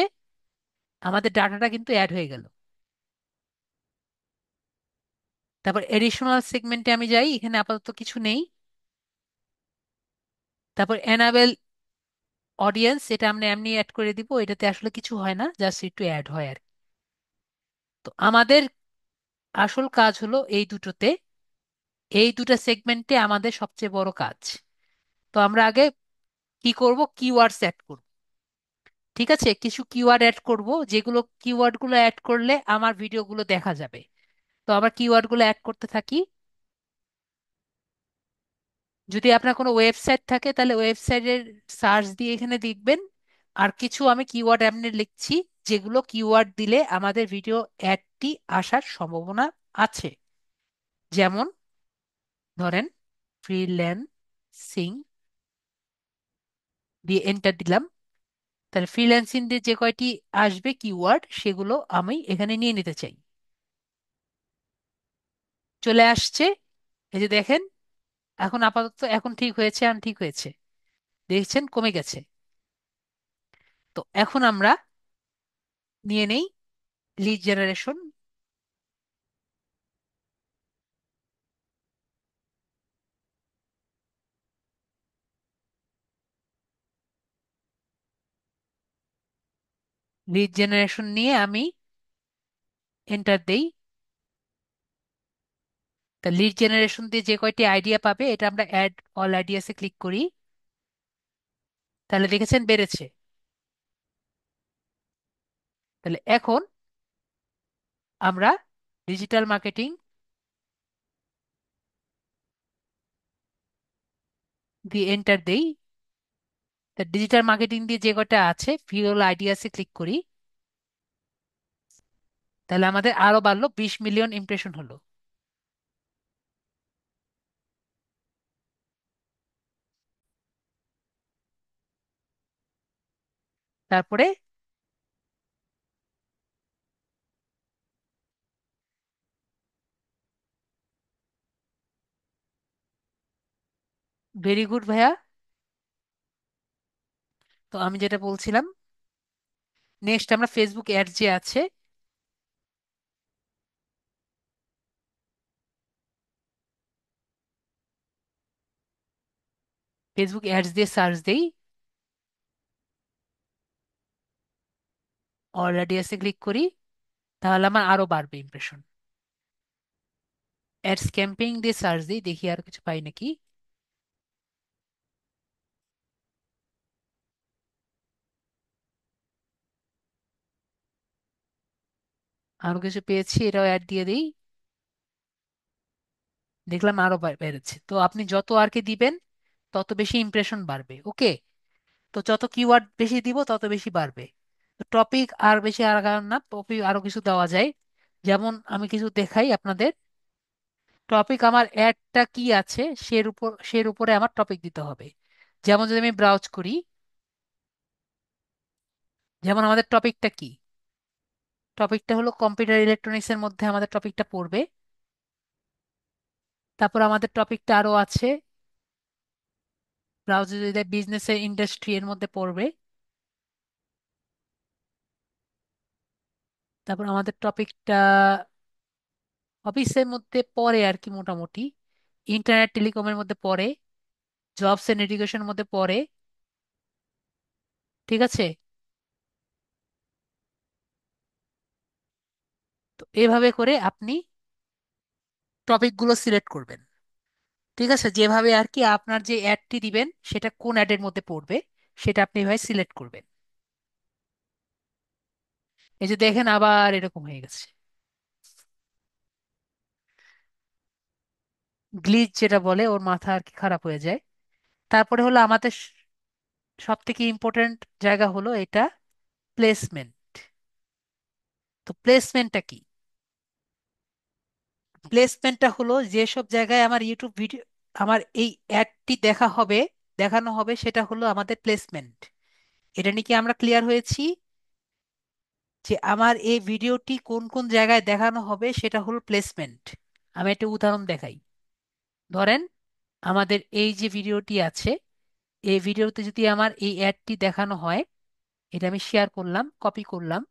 আমাদের ডাটাটা কিন্তু অ্যাড হয়ে গেল। তারপর এডিশনাল সেগমেন্টে আমি যাই, এখানে আপাতত কিছু নেই। তারপর এনাবেল অডিয়েন্স, এটা আমরা এমনি অ্যাড করে দিব, এটাতে আসলে কিছু হয় না, জাস্ট একটু অ্যাড হয় আর কি। তো আমাদের আসল কাজ হলো এই দুটোতে, এই দুটো সেগমেন্টে আমাদের সবচেয়ে বড় কাজ। তো আমরা আগে কি করব, কিওয়ার্ডস অ্যাড করব। ঠিক আছে, কিছু কিওয়ার্ড অ্যাড করব, যেগুলো কিওয়ার্ড গুলো অ্যাড করলে আমার ভিডিওগুলো দেখা যাবে। তো আমরা কিওয়ার্ড গুলো অ্যাড করতে থাকি। যদি আপনার কোনো ওয়েবসাইট থাকে তাহলে ওয়েবসাইটের সার্চ দিয়ে এখানে দেখবেন। আর কিছু আমি কিওয়ার্ড এমনি লিখছি, যেগুলো কিওয়ার্ড দিলে আমাদের ভিডিও অ্যাডটি আসার সম্ভাবনা আছে। যেমন ধরেন ফ্রিল্যান্সিং, দিয়ে এন্টার দিলাম। তাহলে ফ্রিল্যান্সিং দিয়ে যে কয়টি আসবে কিওয়ার্ড, সেগুলো আমি এখানে নিয়ে নিতে চাই। চলে আসছে, এই যে দেখেন। এখন আপাতত এখন ঠিক হয়েছে, এখন ঠিক হয়েছে, দেখছেন কমে গেছে। তো এখন আমরা নিয়ে নেই লিড জেনারেশন। লিড জেনারেশন নিয়ে আমি এন্টার দেই। তা লিড জেনারেশন দিয়ে যে কয়টি আইডিয়া পাবে, এটা আমরা অ্যাড অল আইডিয়াসে ক্লিক করি। তাহলে দেখেছেন বেড়েছে। তাহলে এখন আমরা ডিজিটাল মার্কেটিং দিয়ে এন্টার দেই। তা ডিজিটাল মার্কেটিং দিয়ে যে কয়টা আছে ভিউল আইডিয়াসে ক্লিক করি। তাহলে আমাদের আরো বাড়লো, 20 মিলিয়ন ইমপ্রেশন হলো। তারপরে ভেরি গুড ভাইয়া। তো আমি যেটা বলছিলাম, নেক্সট আমরা ফেসবুক অ্যাড যে আছে, ফেসবুক অ্যাডস দিয়ে সার্চ দেই, অল আইডিয়াসে ক্লিক করি। তাহলে আমার আরো বাড়বে ইমপ্রেশন। অ্যাডস ক্যাম্পেইন দিয়ে সার্চ দিই, দেখি আর কিছু পাই নাকি। আরো কিছু পেয়েছি, এটাও অ্যাড দিয়ে দিই। দেখলাম আরো বেড়েছে। তো আপনি যত আর কি দিবেন, তত বেশি ইমপ্রেশন বাড়বে। ওকে, তো যত কিওয়ার্ড বেশি দিব তত বেশি বাড়বে। তো টপিক আর বেশি আর না, টপিক আরো কিছু দেওয়া যায়। যেমন আমি কিছু দেখাই আপনাদের। টপিক আমার অ্যাডটা কি আছে সের উপরে আমার টপিক দিতে হবে। যেমন যদি আমি ব্রাউজ করি, যেমন আমাদের টপিকটা কি, টপিকটা হলো কম্পিউটার ইলেকট্রনিক্স এর মধ্যে আমাদের টপিকটা পড়বে। তারপর আমাদের টপিকটা আরো আছে, ব্রাউজার যদি বিজনেস ইন্ডাস্ট্রি এর মধ্যে পড়বে। তারপর আমাদের টপিকটা অফিসের মধ্যে পড়ে আর কি, মোটামুটি ইন্টারনেট টেলিকমের মধ্যে পড়ে, জবস এন্ড এডুকেশনের মধ্যে পড়ে। ঠিক আছে, তো এভাবে করে আপনি টপিকগুলো সিলেক্ট করবেন। ঠিক আছে, যেভাবে আর কি আপনার যে অ্যাডটি দিবেন সেটা কোন অ্যাডের মধ্যে পড়বে, সেটা আপনি এভাবে সিলেক্ট করবেন। এই যে দেখেন আবার এরকম হয়ে গেছে, গ্লিচ যেটা বলে, ওর মাথা আর কি খারাপ হয়ে যায়। তারপরে হলো আমাদের সব থেকে ইম্পর্টেন্ট জায়গা হলো এটা, প্লেসমেন্ট। তো প্লেসমেন্টটা কি? প্লেসমেন্টটা হলো যেসব জায়গায় আমার ইউটিউব ভিডিও, আমার এই অ্যাডটি দেখা হবে, দেখানো হবে, সেটা হলো আমাদের প্লেসমেন্ট। এটা নিয়ে কি আমরা ক্লিয়ার হয়েছি? যে আমার এই ভিডিওটি কোন কোন জায়গায় দেখানো হবে, সেটা হলো প্লেসমেন্ট। আমি একটা উদাহরণ দেখাই। ধরেন আমাদের এই যে ভিডিওটি আছে, এই ভিডিওতে যদি আমার এই অ্যাডটি দেখানো হয়, এটা আমি শেয়ার করলাম, কপি করলাম।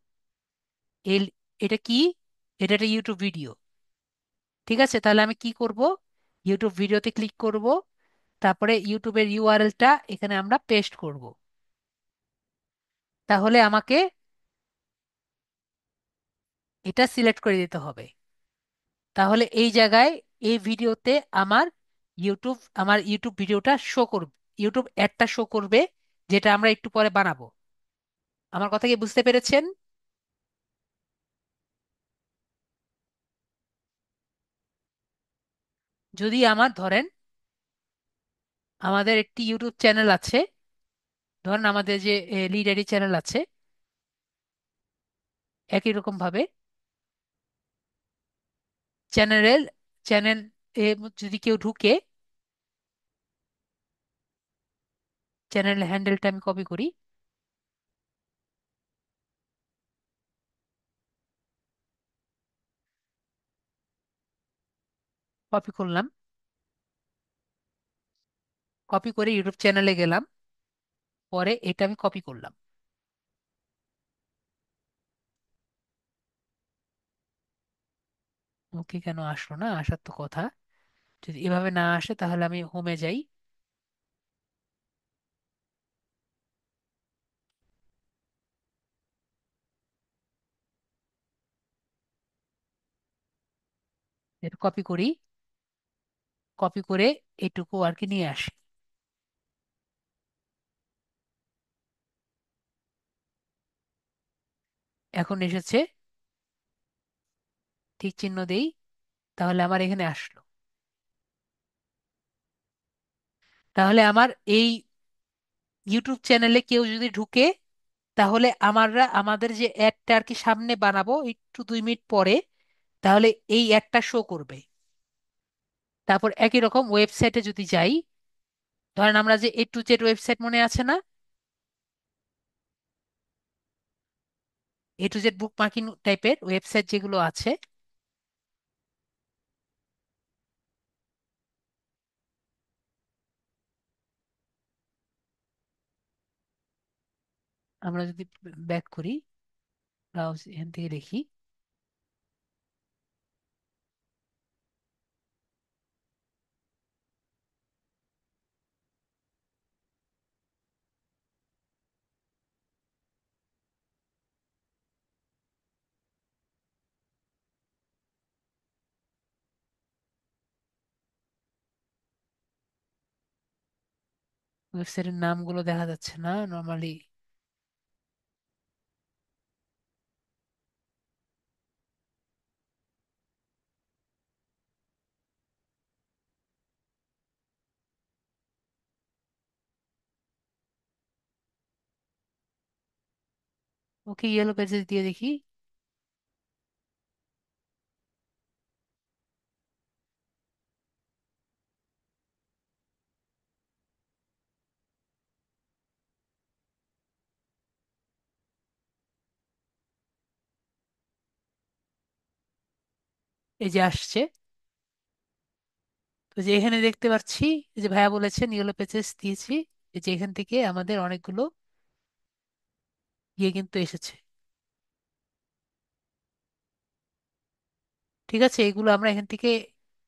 এই এটা কি? এটা একটা ইউটিউব ভিডিও। ঠিক আছে, তাহলে আমি কি করব? ইউটিউব ভিডিওতে ক্লিক করব, তারপরে ইউটিউবের ইউআরএলটা এখানে আমরা পেস্ট করব। তাহলে আমাকে এটা সিলেক্ট করে দিতে হবে। তাহলে এই জায়গায় এই ভিডিওতে আমার ইউটিউব ভিডিওটা শো করবে, ইউটিউব অ্যাডটা শো করবে, যেটা আমরা একটু পরে বানাবো। আমার কথা কি বুঝতে পেরেছেন? যদি আমার ধরেন আমাদের একটি ইউটিউব চ্যানেল আছে, ধরেন আমাদের যে লিড এডি চ্যানেল আছে, একই রকম ভাবে চ্যানেলের চ্যানেল যদি কেউ ঢুকে, চ্যানেল হ্যান্ডেলটা আমি কপি করি, কপি করলাম, কপি করে ইউটিউব চ্যানেলে গেলাম, পরে এটা আমি কপি করলাম। ওকে, কেন আসলো না? আসার তো কথা। যদি এভাবে না আসে তাহলে আমি হোমে যাই। এটা কপি করি, কপি করে এটুকু আর কি নিয়ে আসি। এখন এসেছে, ঠিক চিহ্ন দেই, তাহলে আমার এখানে আসলো। তাহলে আমার এই ইউটিউব চ্যানেলে কেউ যদি ঢুকে, তাহলে আমাদের যে অ্যাডটা আর কি সামনে বানাবো একটু 2 মিনিট পরে, তাহলে এই অ্যাডটা শো করবে। তারপর একই রকম ওয়েবসাইটে যদি যাই, ধরেন আমরা যে A to Z ওয়েবসাইট মনে আছে না? A to Z book marking টাইপের ওয়েবসাইট যেগুলো আছে, আমরা যদি ব্যাক করি, ব্রাউজ এখান থেকে দেখি, ওয়েবসাইটের নামগুলো দেখা যাচ্ছে না নর্মালি। ওকে, ইয়েলো পেজেস দিয়ে দেখি। এই যে আসছে। তো যে এখানে দেখতে পাচ্ছি, এই যে ভাইয়া বলেছেন ইয়েলো পেজেস দিয়েছি, এই যে এখান থেকে আমাদের অনেকগুলো ইয়ে কিন্তু এসেছে। ঠিক আছে, এগুলো আমরা এখান থেকে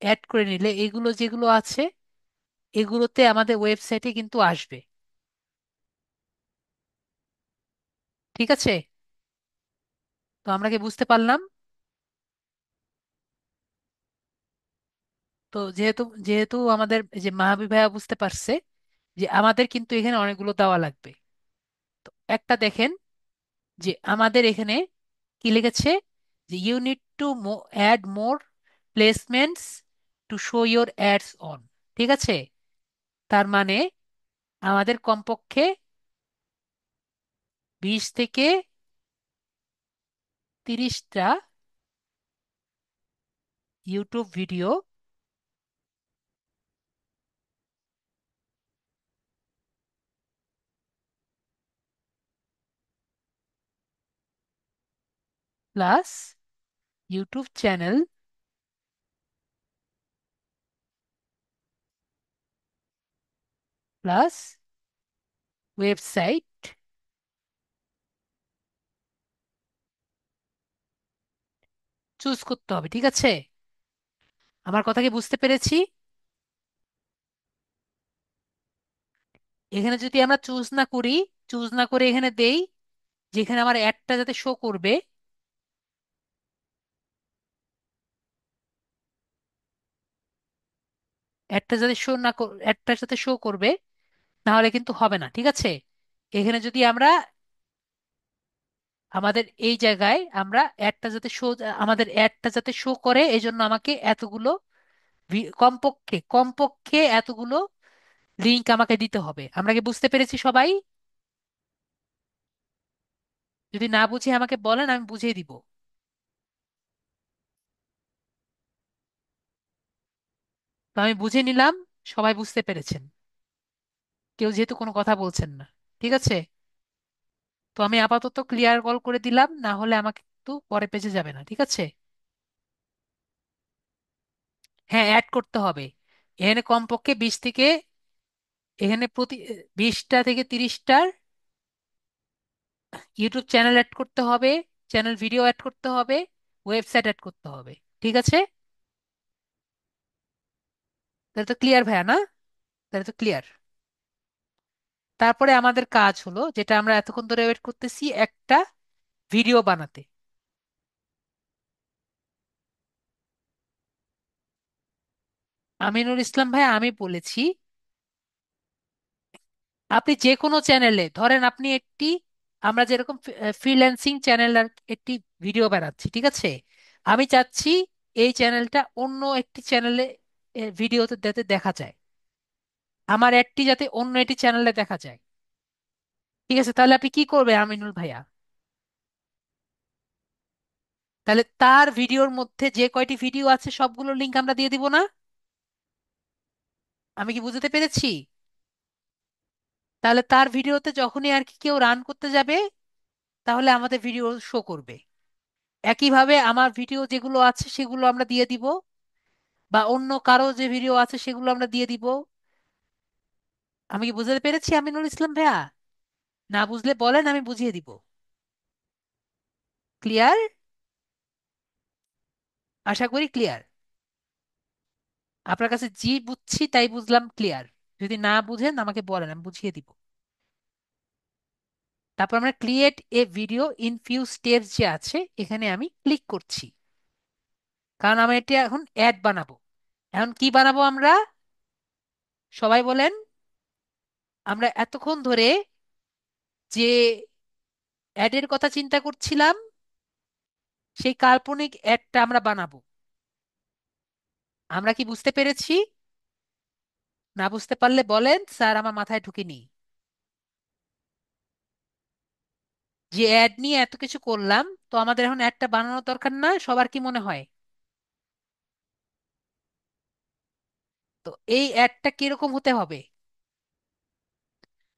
অ্যাড করে নিলে এগুলো যেগুলো আছে, এগুলোতে আমাদের ওয়েবসাইটে কিন্তু আসবে। ঠিক আছে, তো আমরা কি বুঝতে পারলাম? তো যেহেতু যেহেতু আমাদের এই যে মাহাবী ভাইয়া বুঝতে পারছে যে আমাদের কিন্তু এখানে অনেকগুলো দেওয়া লাগবে। তো একটা দেখেন, যে আমাদের এখানে কি লিখেছে, যে you need to add more placements to show your ads on. ঠিক আছে, তার মানে আমাদের কমপক্ষে 20 থেকে 30টা YouTube video plus YouTube channel plus website choose করতে হবে, ঠিক আছে? আমার কথা কি বুঝতে পেরেছি? এখানে যদি আমরা চুজ না করি, চুজ না করে এখানে দেই যেখানে আমার অ্যাডটা যাতে শো করবে, অ্যাডটা যাতে শো না অ্যাডটার সাথে শো করবে, নাহলে কিন্তু হবে না, ঠিক আছে? এখানে যদি আমরা আমাদের এই জায়গায় আমরা অ্যাডটা যাতে শো, আমাদের অ্যাডটা যাতে শো করে এই জন্য আমাকে এতগুলো কমপক্ষে কমপক্ষে এতগুলো লিংক আমাকে দিতে হবে। আমরা কি বুঝতে পেরেছি সবাই? যদি না বুঝে আমাকে বলেন, আমি বুঝিয়ে দিব। তো আমি বুঝে নিলাম সবাই বুঝতে পেরেছেন, কেউ যেহেতু কোনো কথা বলছেন না, ঠিক আছে? তো আমি আপাতত ক্লিয়ার কল করে দিলাম, না হলে আমাকে কিন্তু পরে পেজে যাবে না, ঠিক আছে? হ্যাঁ, অ্যাড করতে হবে। এখানে কমপক্ষে 20 থেকে, এখানে প্রতি 20টা থেকে 30টার ইউটিউব চ্যানেল অ্যাড করতে হবে, চ্যানেল ভিডিও অ্যাড করতে হবে, ওয়েবসাইট অ্যাড করতে হবে, ঠিক আছে? তাহলে তো ক্লিয়ার ভাইয়া, না? তাহলে তো ক্লিয়ার। তারপরে আমাদের কাজ হলো, যেটা আমরা এতক্ষণ ধরে ওয়েট করতেছি, একটা ভিডিও বানাতে। আমিনুল ইসলাম ভাই, আমি বলেছি আপনি যে কোনো চ্যানেলে ধরেন, আপনি একটি, আমরা যেরকম ফ্রিল্যান্সিং চ্যানেল আর একটি ভিডিও বানাচ্ছি, ঠিক আছে? আমি চাচ্ছি এই চ্যানেলটা অন্য একটি চ্যানেলে ভিডিওতে যাতে দেখা যায়, আমার অ্যাডটি যাতে অন্য একটি চ্যানেলে দেখা যায়, ঠিক আছে? তাহলে আপনি কি করবেন আমিনুল ভাইয়া? তাহলে তার ভিডিওর মধ্যে যে কয়টি ভিডিও আছে সবগুলো লিংক আমরা দিয়ে দিব না? আমি কি বুঝতে পেরেছি? তাহলে তার ভিডিওতে যখনই আর কি কেউ রান করতে যাবে, তাহলে আমাদের ভিডিও শো করবে। একইভাবে আমার ভিডিও যেগুলো আছে সেগুলো আমরা দিয়ে দিব, বা অন্য কারো যে ভিডিও আছে সেগুলো আমরা দিয়ে দিব। আমি কি বুঝতে পেরেছি আমিনুল ইসলাম ভাইয়া? না বুঝলে বলেন, আমি বুঝিয়ে দিব। ক্লিয়ার? আশা করি ক্লিয়ার। আপনার কাছে জি বুঝছি তাই বুঝলাম ক্লিয়ার। যদি না বুঝেন আমাকে বলেন, আমি বুঝিয়ে দিব। তারপর আমরা create a video in few steps যে আছে, এখানে আমি ক্লিক করছি, কারণ আমি এটা এখন অ্যাড বানাবো। এখন কি বানাবো আমরা? সবাই বলেন। আমরা এতক্ষণ ধরে যে অ্যাডের কথা চিন্তা করছিলাম, সেই কাল্পনিক অ্যাডটা আমরা বানাবো। আমরা কি বুঝতে পেরেছি? না বুঝতে পারলে বলেন, স্যার আমার মাথায় ঢুকেনি। যে অ্যাড নিয়ে এত কিছু করলাম, তো আমাদের এখন অ্যাডটা বানানোর দরকার, না? সবার কি মনে হয়? তো এই অ্যাডটা কিরকম হতে হবে?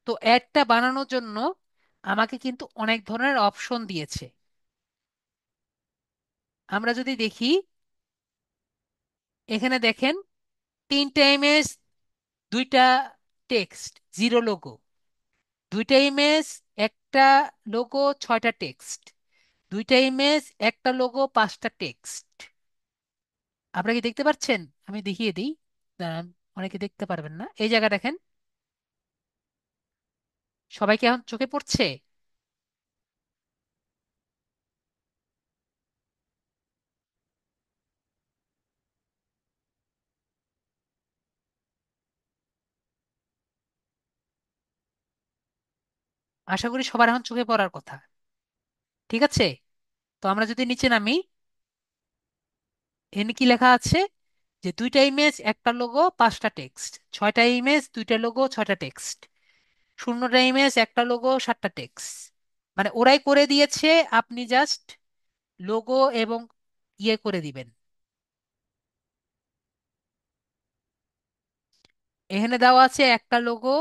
তো অ্যাডটা বানানোর জন্য আমাকে কিন্তু অনেক ধরনের অপশন দিয়েছে। আমরা যদি দেখি, এখানে দেখেন, 3টা ইমেজ, 2টা টেক্সট, 0 লোগো, 2টা ইমেজ, একটা লোগো, 6টা টেক্সট, 2টা ইমেজ, একটা লোগো, 5টা টেক্সট। আপনারা কি দেখতে পাচ্ছেন? আমি দেখিয়ে দিই, দাঁড়ান। অনেকে দেখতে পারবেন না, এই জায়গা দেখেন। সবাইকে এখন চোখে পড়ছে? আশা করি সবার এখন চোখে পড়ার কথা, ঠিক আছে? তো আমরা যদি নিচে নামি, এখানে কি লেখা আছে? যে 2টা ইমেজ, একটা লোগো, 5টা টেক্সট, 6টা ইমেজ, 2টা লোগো, 6টা টেক্সট, 0টা ইমেজ, একটা লোগো, 7টা টেক্সট। মানে ওরাই করে দিয়েছে, আপনি জাস্ট লোগো এবং ইয়ে করে দিবেন। এখানে দেওয়া আছে একটা লোগো,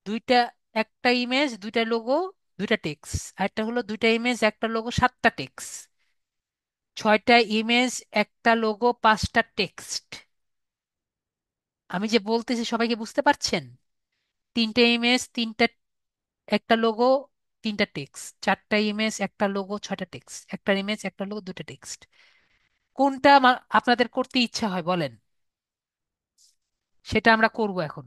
দুইটা, একটা ইমেজ, 2টা লোগো, 2টা টেক্সট, আর একটা হলো 2টা ইমেজ, একটা লোগো, 7টা টেক্সট। ছয়টা ইমেজ, একটা লোগো, পাঁচটা টেক্সট। আমি যে বলতেছি সবাইকে বুঝতে পারছেন? তিনটে ইমেজ, তিনটা, একটা লোগো, তিনটা টেক্সট, চারটা ইমেজ, একটা লোগো, ছয়টা টেক্সট, একটা ইমেজ, একটা লোগো, দুটো টেক্সট। কোনটা আপনাদের করতে ইচ্ছা হয় বলেন, সেটা আমরা করব এখন।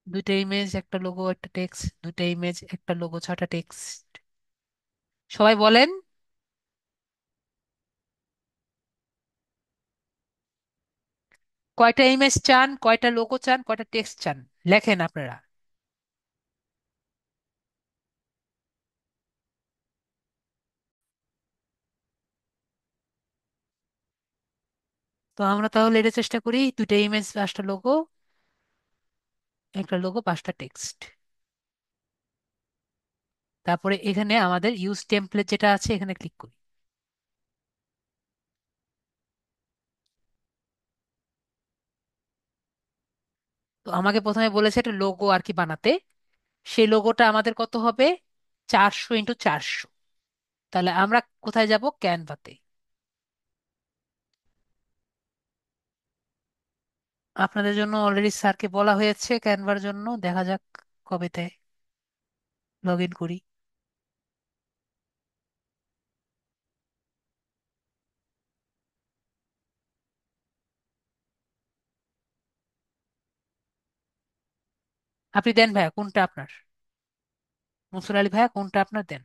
দুইটা ইমেজ, একটা লোগো, একটা টেক্সট, দুইটা ইমেজ, একটা লোগো, ছয়টা টেক্সট। সবাই বলেন। কয়টা ইমেজ চান, কয়টা লোগো চান, কয়টা টেক্সট চান? লেখেন আপনারা। তো আমরা তাহলে এটা চেষ্টা করি, দুইটা ইমেজ, পাঁচটা লোগো, একটা লোগো, পাঁচটা টেক্সট। তারপরে এখানে আমাদের ইউজ টেমপ্লেট যেটা আছে, এখানে ক্লিক করি। তো আমাকে প্রথমে বলেছে একটা লোগো আর কি বানাতে। সেই লোগোটা আমাদের কত হবে? 400 × 400। তাহলে আমরা কোথায় যাব? ক্যানভাতে। আপনাদের জন্য অলরেডি স্যারকে বলা হয়েছে ক্যানভার জন্য, দেখা যাক কবে দেয়। লগ ইন করি। আপনি দেন ভাইয়া, কোনটা আপনার? মুসুর আলী ভাইয়া, কোনটা আপনার দেন।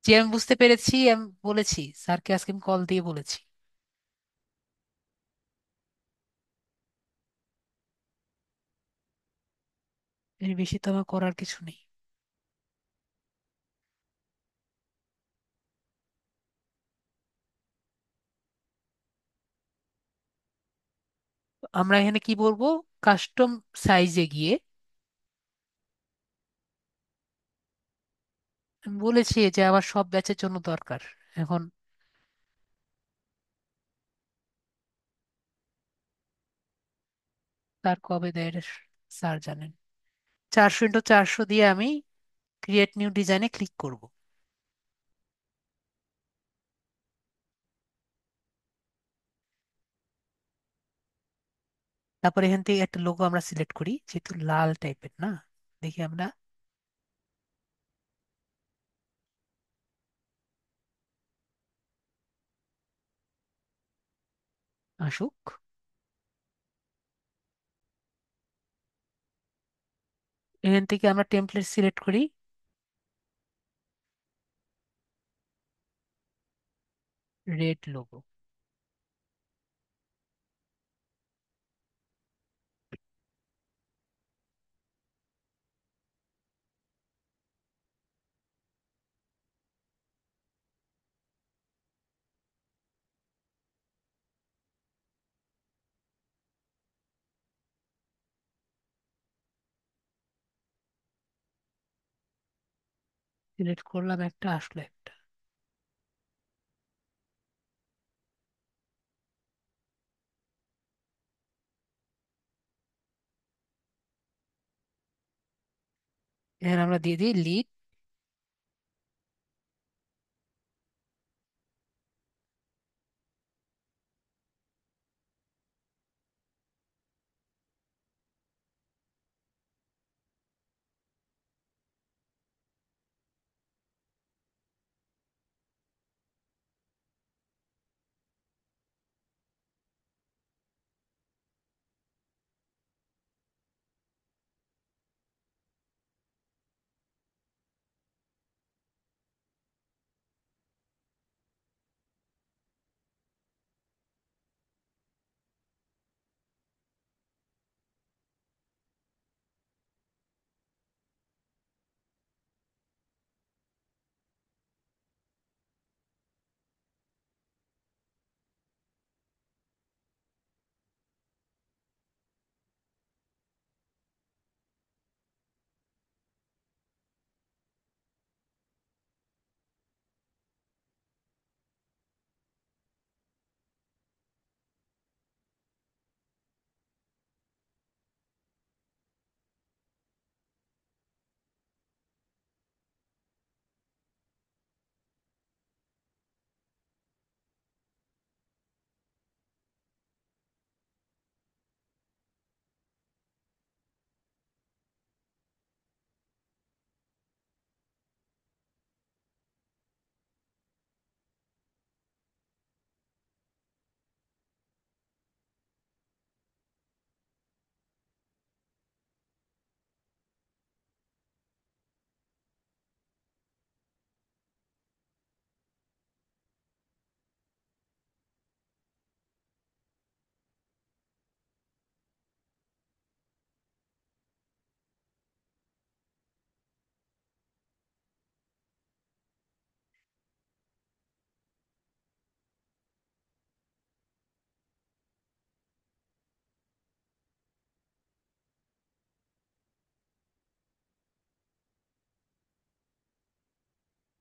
জি আমি বুঝতে পেরেছি, আমি বলেছি স্যারকে, আজকে আমি কল দিয়ে বলেছি। এর বেশি তো আমার করার কিছু নেই। তো আমরা এখানে কি বলবো? কাস্টম সাইজে গিয়ে আমি বলেছি যে আমার সব ব্যাচের জন্য দরকার এখন। তার কবে দেয় এটা স্যার জানেন। 400 × 400 দিয়ে আমি ক্রিয়েট নিউ ডিজাইনে ক্লিক করব। তারপর এখান থেকে একটা লোগো আমরা সিলেক্ট করি, যেহেতু লাল টাইপের না। দেখি আমরা, আসুক। এখান থেকে আমরা টেমপ্লেট সিলেক্ট করি, রেড লোগো। সিলেক্ট করলাম, একটা আসলো একটা। এখানে আমরা দিয়ে দিই লিড।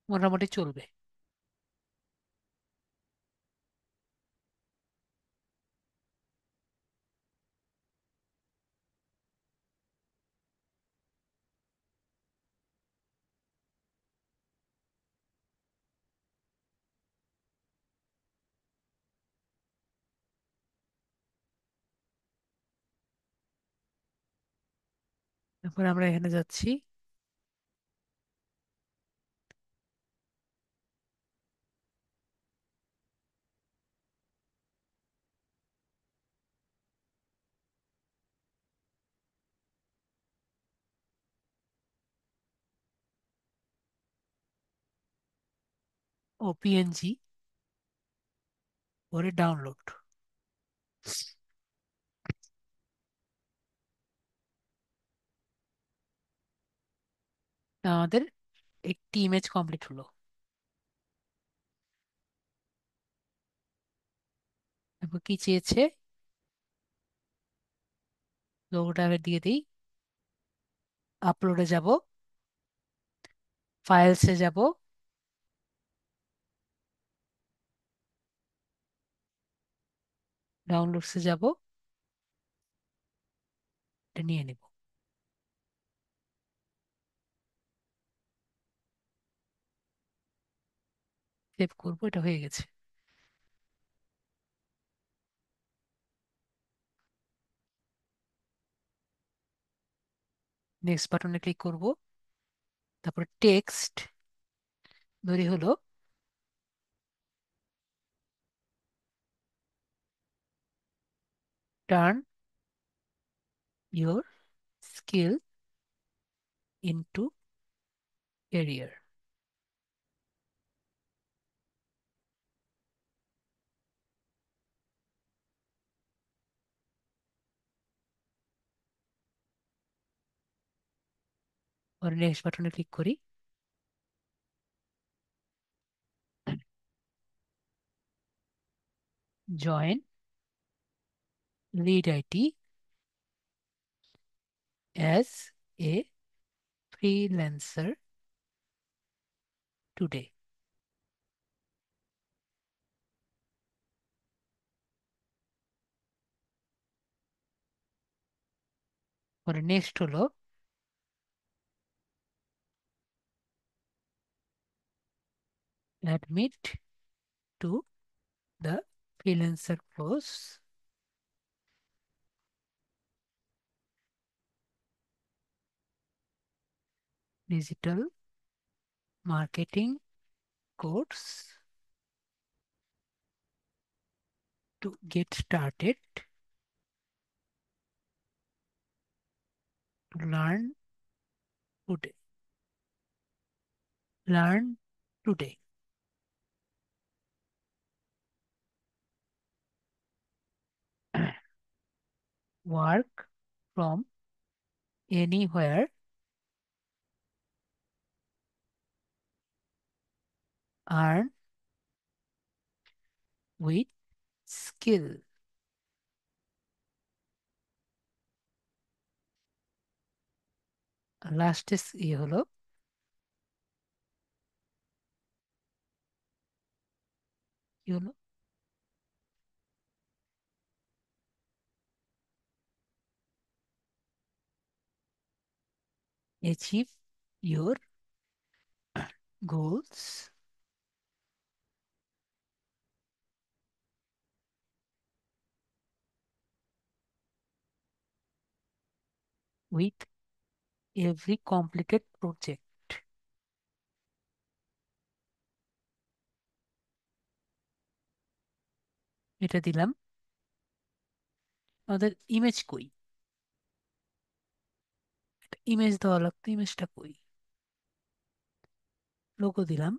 মোটামুটি চলবে। তারপর আমরা এখানে যাচ্ছি, ও পিএনজি, পরে ডাউনলোড। আমাদের একটি ইমেজ কমপ্লিট হলো। তারপর কি চেয়েছে, লোগোটা আগে দিয়ে দিই। আপলোডে যাব, ফাইলসে যাব, ডাউনলোডসে যাব, এটা নিয়ে নেব, সেভ করবো, এটা হয়ে গেছে। নেক্সট বাটনে ক্লিক করব। তারপর টেক্সট ধরি হলো turn your skill into career. পরে নেক্সট বাটনে ক্লিক করি। Join lead IT as a freelancer today. পরে নেক্সট হলো admit to the freelancer course, digital marketing course to get started, two today learn today. Work from anywhere, earn with skill. লাস্টে ইয়ে হলো, কি হলো, achieve your goals with every completed project. এটা দিলাম। আমাদের ইমেজ কই, ইমেজ দেওয়া লাগতো, ইমেজটা কই, লোগো দিলাম।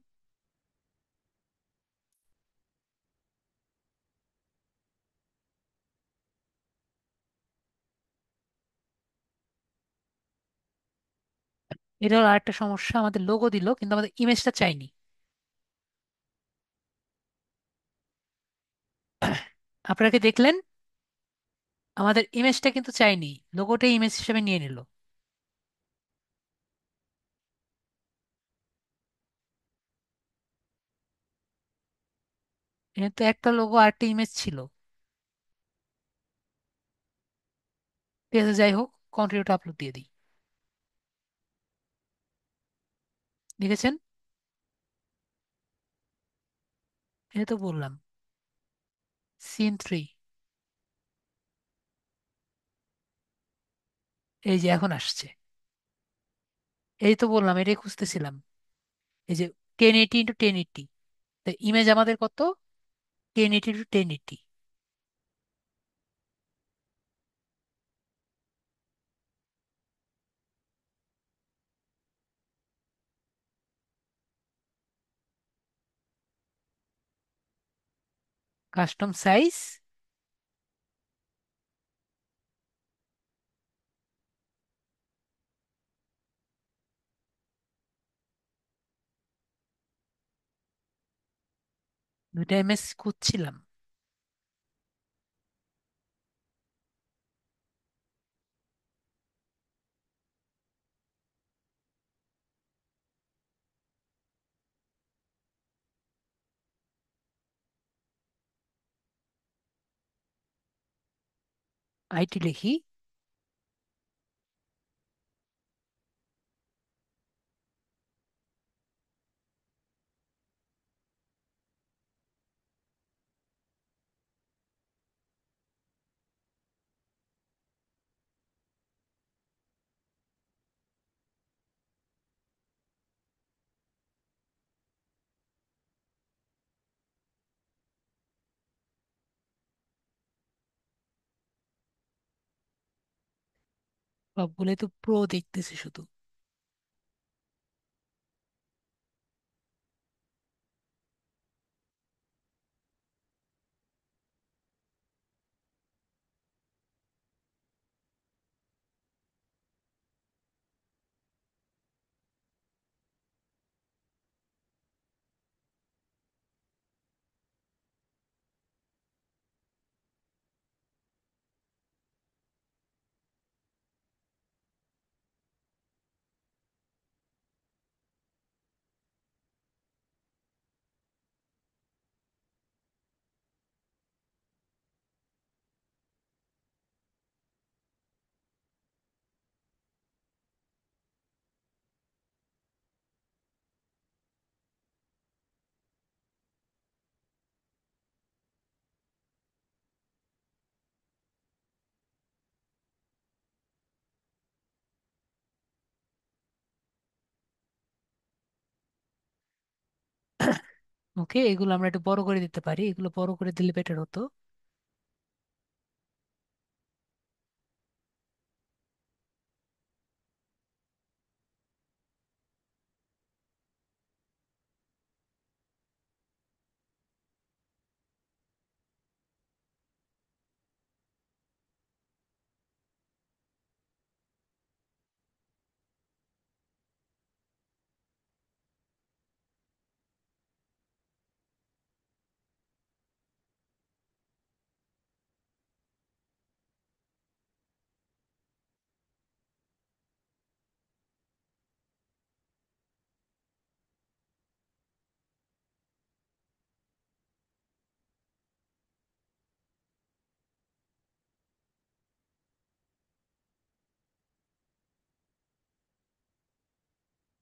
এটা হলো আরেকটা সমস্যা, আমাদের লোগো দিল কিন্তু আমাদের ইমেজটা চাইনি। আপনারা কি দেখলেন, আমাদের ইমেজটা কিন্তু চাইনি, লোগোটাই ইমেজ হিসেবে নিয়ে নিল। এ তো একটা লোগো আর একটা ইমেজ ছিল। ঠিক আছে, যাই হোক, কন্টিনিউ টু আপলোড দিয়ে দিই। দেখেছেন? এটা তো বললাম, সিন 3। এই যে এখন আসছে। এই তো বললাম, এটাই খুঁজতেছিলাম। এই যে 1080 × 1080, ইমেজ আমাদের কত? 1080 × 1080। Custom size. দুইটা ইমেজ খুঁজছিলাম। আইটি লিখি। সবগুলোই তো প্রো দেখতেছি শুধু। ওকে, এগুলো আমরা একটু বড় করে দিতে পারি, এগুলো বড় করে দিলে বেটার হতো।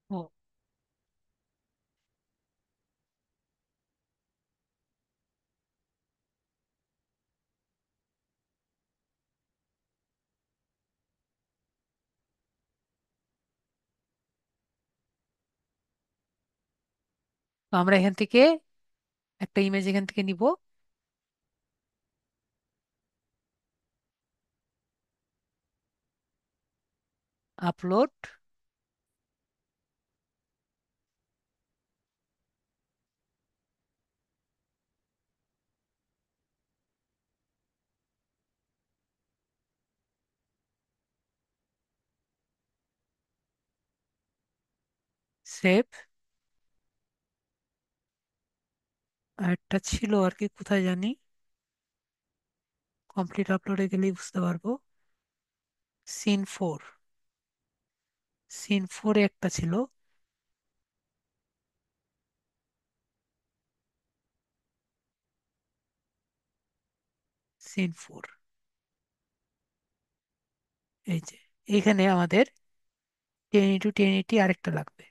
ও, তো আমরা এখান থেকে একটা ইমেজ এখান থেকে নিব, আপলোড, সেভ। আর একটা ছিল আর কি, কোথায় জানি, কমপ্লিট আপলোডে গেলেই বুঝতে পারবো। সিন 4, সিন 4 একটা ছিল। সিন 4। এই যে এখানে আমাদের 1080 আরেকটা লাগবে।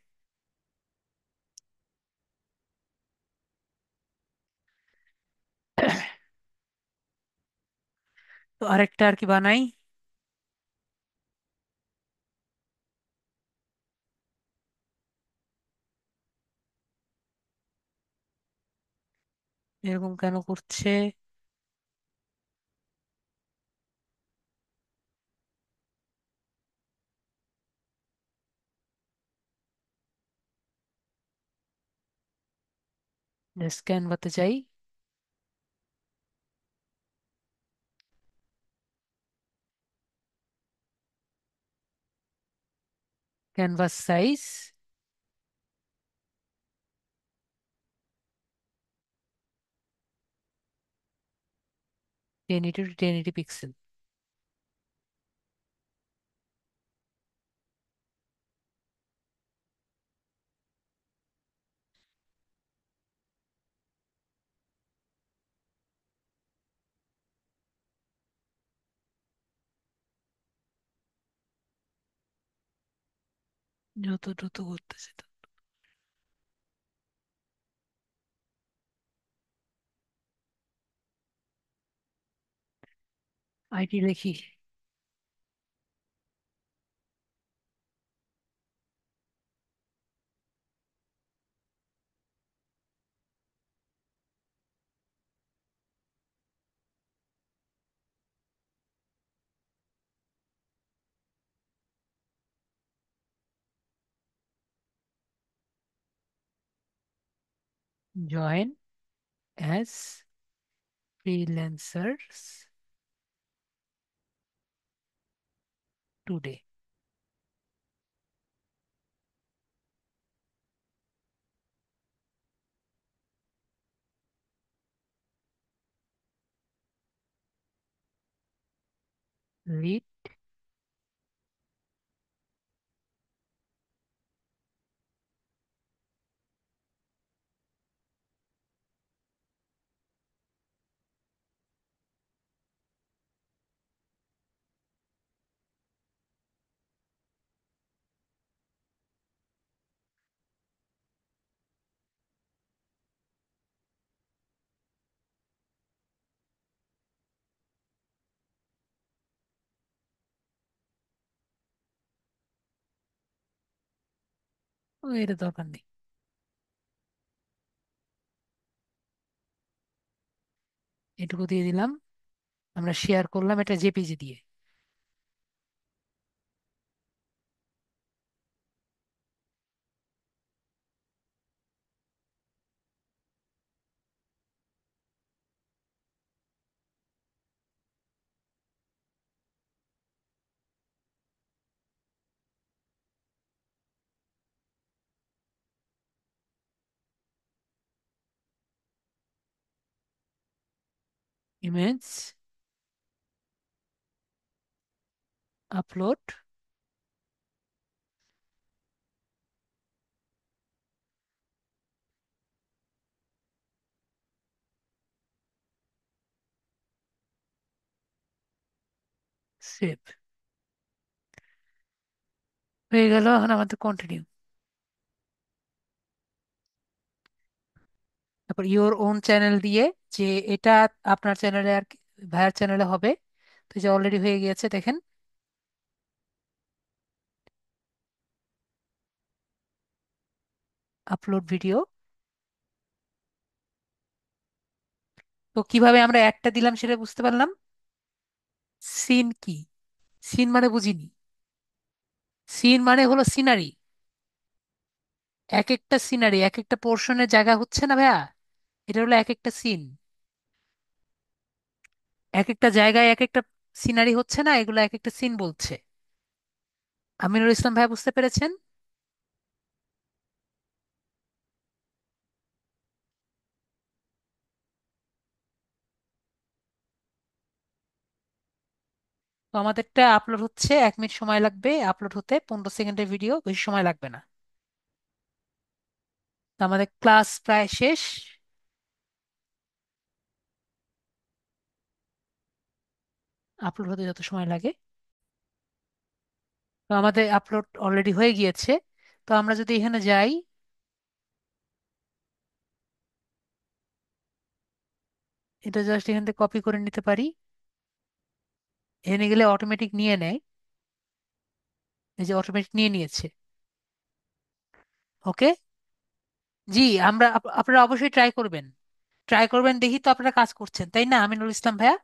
তো আরেকটা আর কি বানাই। এরকম কেন করছে? ক্যানভাতে যাই। Canvas size 1080 pixel. যত দ্রুত করতেছে তো। আইটি লিখি। Join as freelancers today. Lead ও, এটা দরকার নেই। এটুকু দিয়ে দিলাম। আমরা শেয়ার করলাম এটা জেপিজি দিয়ে। Image upload. সেভ। হয়ে গেল, এখন আমাদের কন্টিনিউ। তারপর ইওর ওন চ্যানেল দিয়ে, যে এটা আপনার চ্যানেলে আর কি, ভাইয়ার চ্যানেলে হবে। তো যে অলরেডি হয়ে গিয়েছে দেখেন, আপলোড ভিডিও। তো কিভাবে আমরা একটা দিলাম সেটা বুঝতে পারলাম। সিন কি? সিন মানে বুঝিনি। সিন মানে হলো সিনারি। এক একটা সিনারি এক একটা পোর্শনের জায়গা হচ্ছে না ভাইয়া। এটা হলো এক একটা সিন। এক একটা জায়গায় এক একটা সিনারি হচ্ছে না, এগুলো এক একটা সিন বলছে। আমিনুল ইসলাম ভাইয়া বুঝতে পেরেছেন? তো আমাদেরটা আপলোড হচ্ছে, 1 মিনিট সময় লাগবে আপলোড হতে, 15 সেকেন্ডের ভিডিও, বেশি সময় লাগবে না। তো আমাদের ক্লাস প্রায় শেষ। আপলোড হতে যত সময় লাগে। তো আমাদের আপলোড অলরেডি হয়ে গিয়েছে। তো আমরা যদি এখানে যাই, এটা জাস্ট এখান থেকে কপি করে নিতে পারি। এখানে গেলে অটোমেটিক নিয়ে নেয়। এই যে অটোমেটিক নিয়ে নিয়েছে। ওকে। জি, আপনারা অবশ্যই ট্রাই করবেন। ট্রাই করবেন দেখি তো আপনারা কাজ করছেন, তাই না আমিনুল ইসলাম ভাইয়া?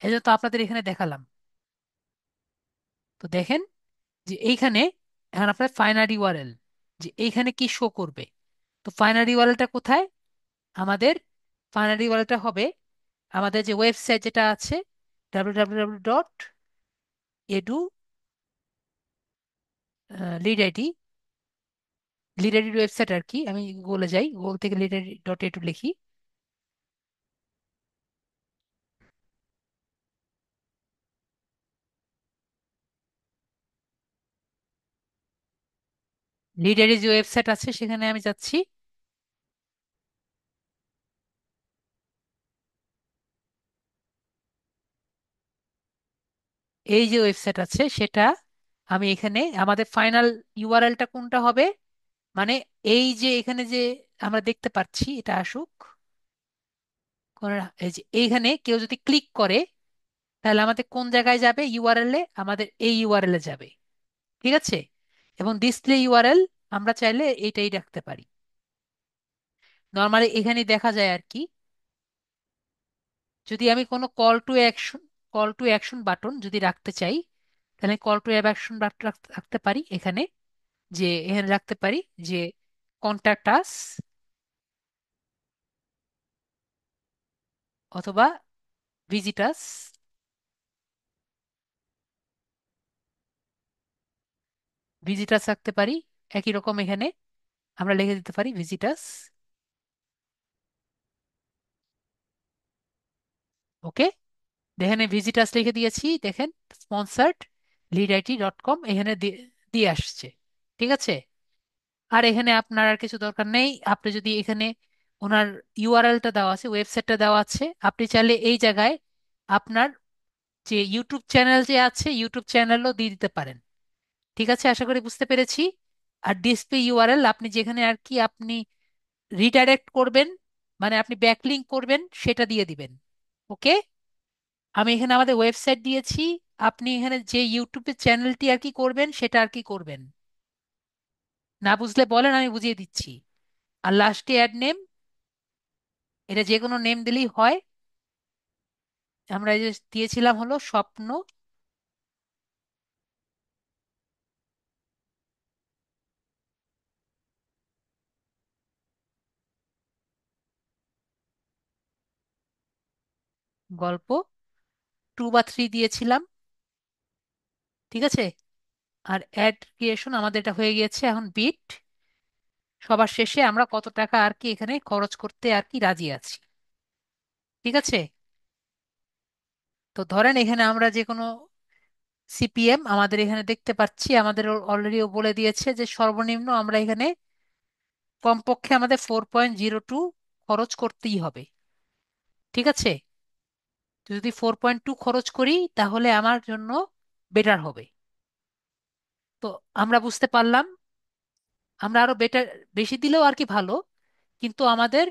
এই জন্য তো আপনাদের এখানে দেখালাম। তো দেখেন যে এইখানে এখন আপনার ফাইনাল ইউআরএল, যে এইখানে কি শো করবে। তো ফাইনাল ইউআরএলটা কোথায়? আমাদের ফাইনাল ইউআরএলটা হবে আমাদের যে ওয়েবসাইট যেটা আছে, www.edu লিড আইডি, লিড আইডির ওয়েবসাইট আর কি। আমি গুগলে যাই, গুগল থেকে leadid.edu লিখি। লিড আইডির যে ওয়েবসাইট আছে সেখানে আমি যাচ্ছি। এই যে ওয়েবসাইট আছে সেটা আমি এখানে, আমাদের ফাইনাল ইউআরএলটা কোনটা হবে, মানে এই যে এখানে যে আমরা দেখতে পাচ্ছি, এটা আসুক। এই যে এইখানে কেউ যদি ক্লিক করে তাহলে আমাদের কোন জায়গায় যাবে? ইউআরএল এ, আমাদের এই ইউআরএল এ যাবে। ঠিক আছে। এবং ডিসপ্লে ইউআরএল আমরা চাইলে এইটাই রাখতে পারি। নর্মালি এখানে দেখা যায় আর কি। যদি আমি কোনো কল টু অ্যাকশন বাটন যদি রাখতে চাই, তাহলে কল টু অ্যাকশন বাটন রাখতে পারি এখানে। যে এখানে রাখতে পারি যে কন্ট্যাক্ট আস, অথবা ভিজিট আস, ভিজিট আস রাখতে পারি। একই রকম এখানে আমরা লিখে দিতে পারি ভিজিট আস। ওকে। দেখেন ভিজিট আস লিখে দিয়েছি, দেখেন স্পন্সার্ড leadit.com এখানে দিয়ে দিয়ে আসছে। ঠিক আছে। আর এখানে আপনার আর কিছু দরকার নেই। আপনি যদি এখানে ওনার ইউআরএলটা দেওয়া আছে, ওয়েবসাইটটা দেওয়া আছে, আপনি চাইলে এই জায়গায় আপনার যে ইউটিউব চ্যানেল যে আছে ইউটিউব চ্যানেলও দিয়ে দিতে পারেন। ঠিক আছে, আশা করি বুঝতে পেরেছি। আর ডিসপ্লে ইউআরএল আপনি যেখানে আর কি আপনি রিডাইরেক্ট করবেন, মানে আপনি ব্যাকলিঙ্ক করবেন, সেটা দিয়ে দিবেন। ওকে। আমি এখানে আমাদের ওয়েবসাইট দিয়েছি। আপনি এখানে যে ইউটিউবের চ্যানেলটি আর কি করবেন সেটা আর কি করবেন। না বুঝলে বলেন, আমি বুঝিয়ে দিচ্ছি। আর লাস্টে অ্যাড নেম, এটা যে কোনো নেম দিলেই হয়। আমরা এই যে দিয়েছিলাম হলো স্বপ্ন গল্প, 2 বা 3 দিয়েছিলাম। ঠিক আছে। আর অ্যাড ক্রিয়েশন আমাদের এটা হয়ে গিয়েছে। এখন বিট, সবার শেষে আমরা কত টাকা আর কি এখানে খরচ করতে আর কি রাজি আছি। ঠিক আছে। তো ধরেন এখানে আমরা যে কোনো সিপিএম আমাদের এখানে দেখতে পাচ্ছি, আমাদের অলরেডি বলে দিয়েছে যে সর্বনিম্ন আমরা এখানে কমপক্ষে আমাদের 4.02 খরচ করতেই হবে। ঠিক আছে। তো যদি 4.2 খরচ করি তাহলে আমার জন্য বেটার হবে। তো আমরা বুঝতে পারলাম, আমরা আরো বেটার, বেশি দিলেও আর কি ভালো, কিন্তু আমাদের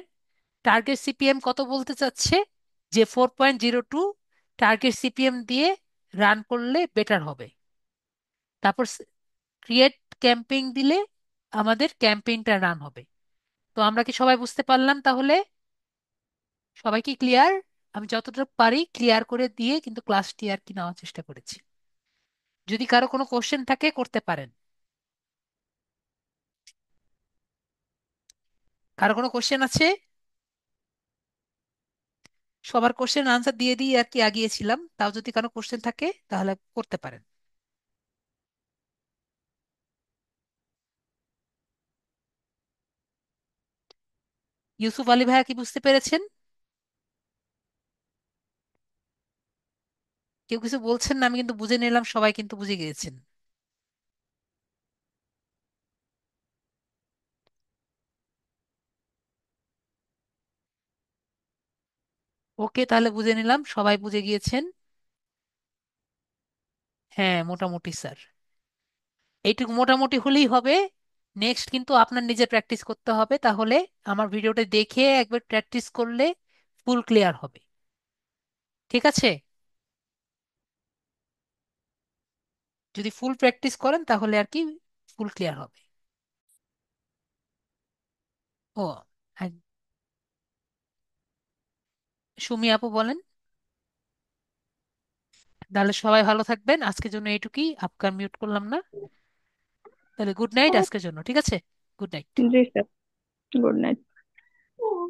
টার্গেট সিপিএম কত বলতে চাচ্ছে, যে 4.02 টার্গেট সিপিএম দিয়ে রান করলে বেটার হবে। তারপর ক্রিয়েট ক্যাম্পেইন দিলে আমাদের ক্যাম্পেইনটা রান হবে। তো আমরা কি সবাই বুঝতে পারলাম তাহলে? সবাই কি ক্লিয়ার? আমি যতটা পারি ক্লিয়ার করে দিয়ে কিন্তু ক্লাসটি আর কি নেওয়ার চেষ্টা করেছি। যদি কারো কোনো কোশ্চেন থাকে করতে পারেন। কারো কোনো কোশ্চেন আছে? সবার কোশ্চেন আনসার দিয়ে দিয়ে আর কি আগিয়েছিলাম, তাও যদি কারো কোশ্চেন থাকে তাহলে করতে পারেন। ইউসুফ আলী ভাইয়া কি বুঝতে পেরেছেন? কেউ কিছু বলছেন না, আমি কিন্তু বুঝে নিলাম সবাই কিন্তু বুঝে গিয়েছেন। ওকে, তাহলে বুঝে নিলাম সবাই বুঝে গিয়েছেন। হ্যাঁ, মোটামুটি স্যার, এইটুকু মোটামুটি হলেই হবে। নেক্সট কিন্তু আপনার নিজে প্র্যাকটিস করতে হবে, তাহলে আমার ভিডিওটা দেখে একবার প্র্যাকটিস করলে ফুল ক্লিয়ার হবে। ঠিক আছে? যদি ফুল প্র্যাকটিস করেন তাহলে আর কি ফুল ক্লিয়ার হবে। ও, আর সুমি আপু বলেন। তাহলে সবাই ভালো থাকবেন, আজকের জন্য এইটুকুই, আপকার মিউট করলাম না। তাহলে গুড নাইট আজকের জন্য, ঠিক আছে? Good night. জি স্যার, গুড নাইট।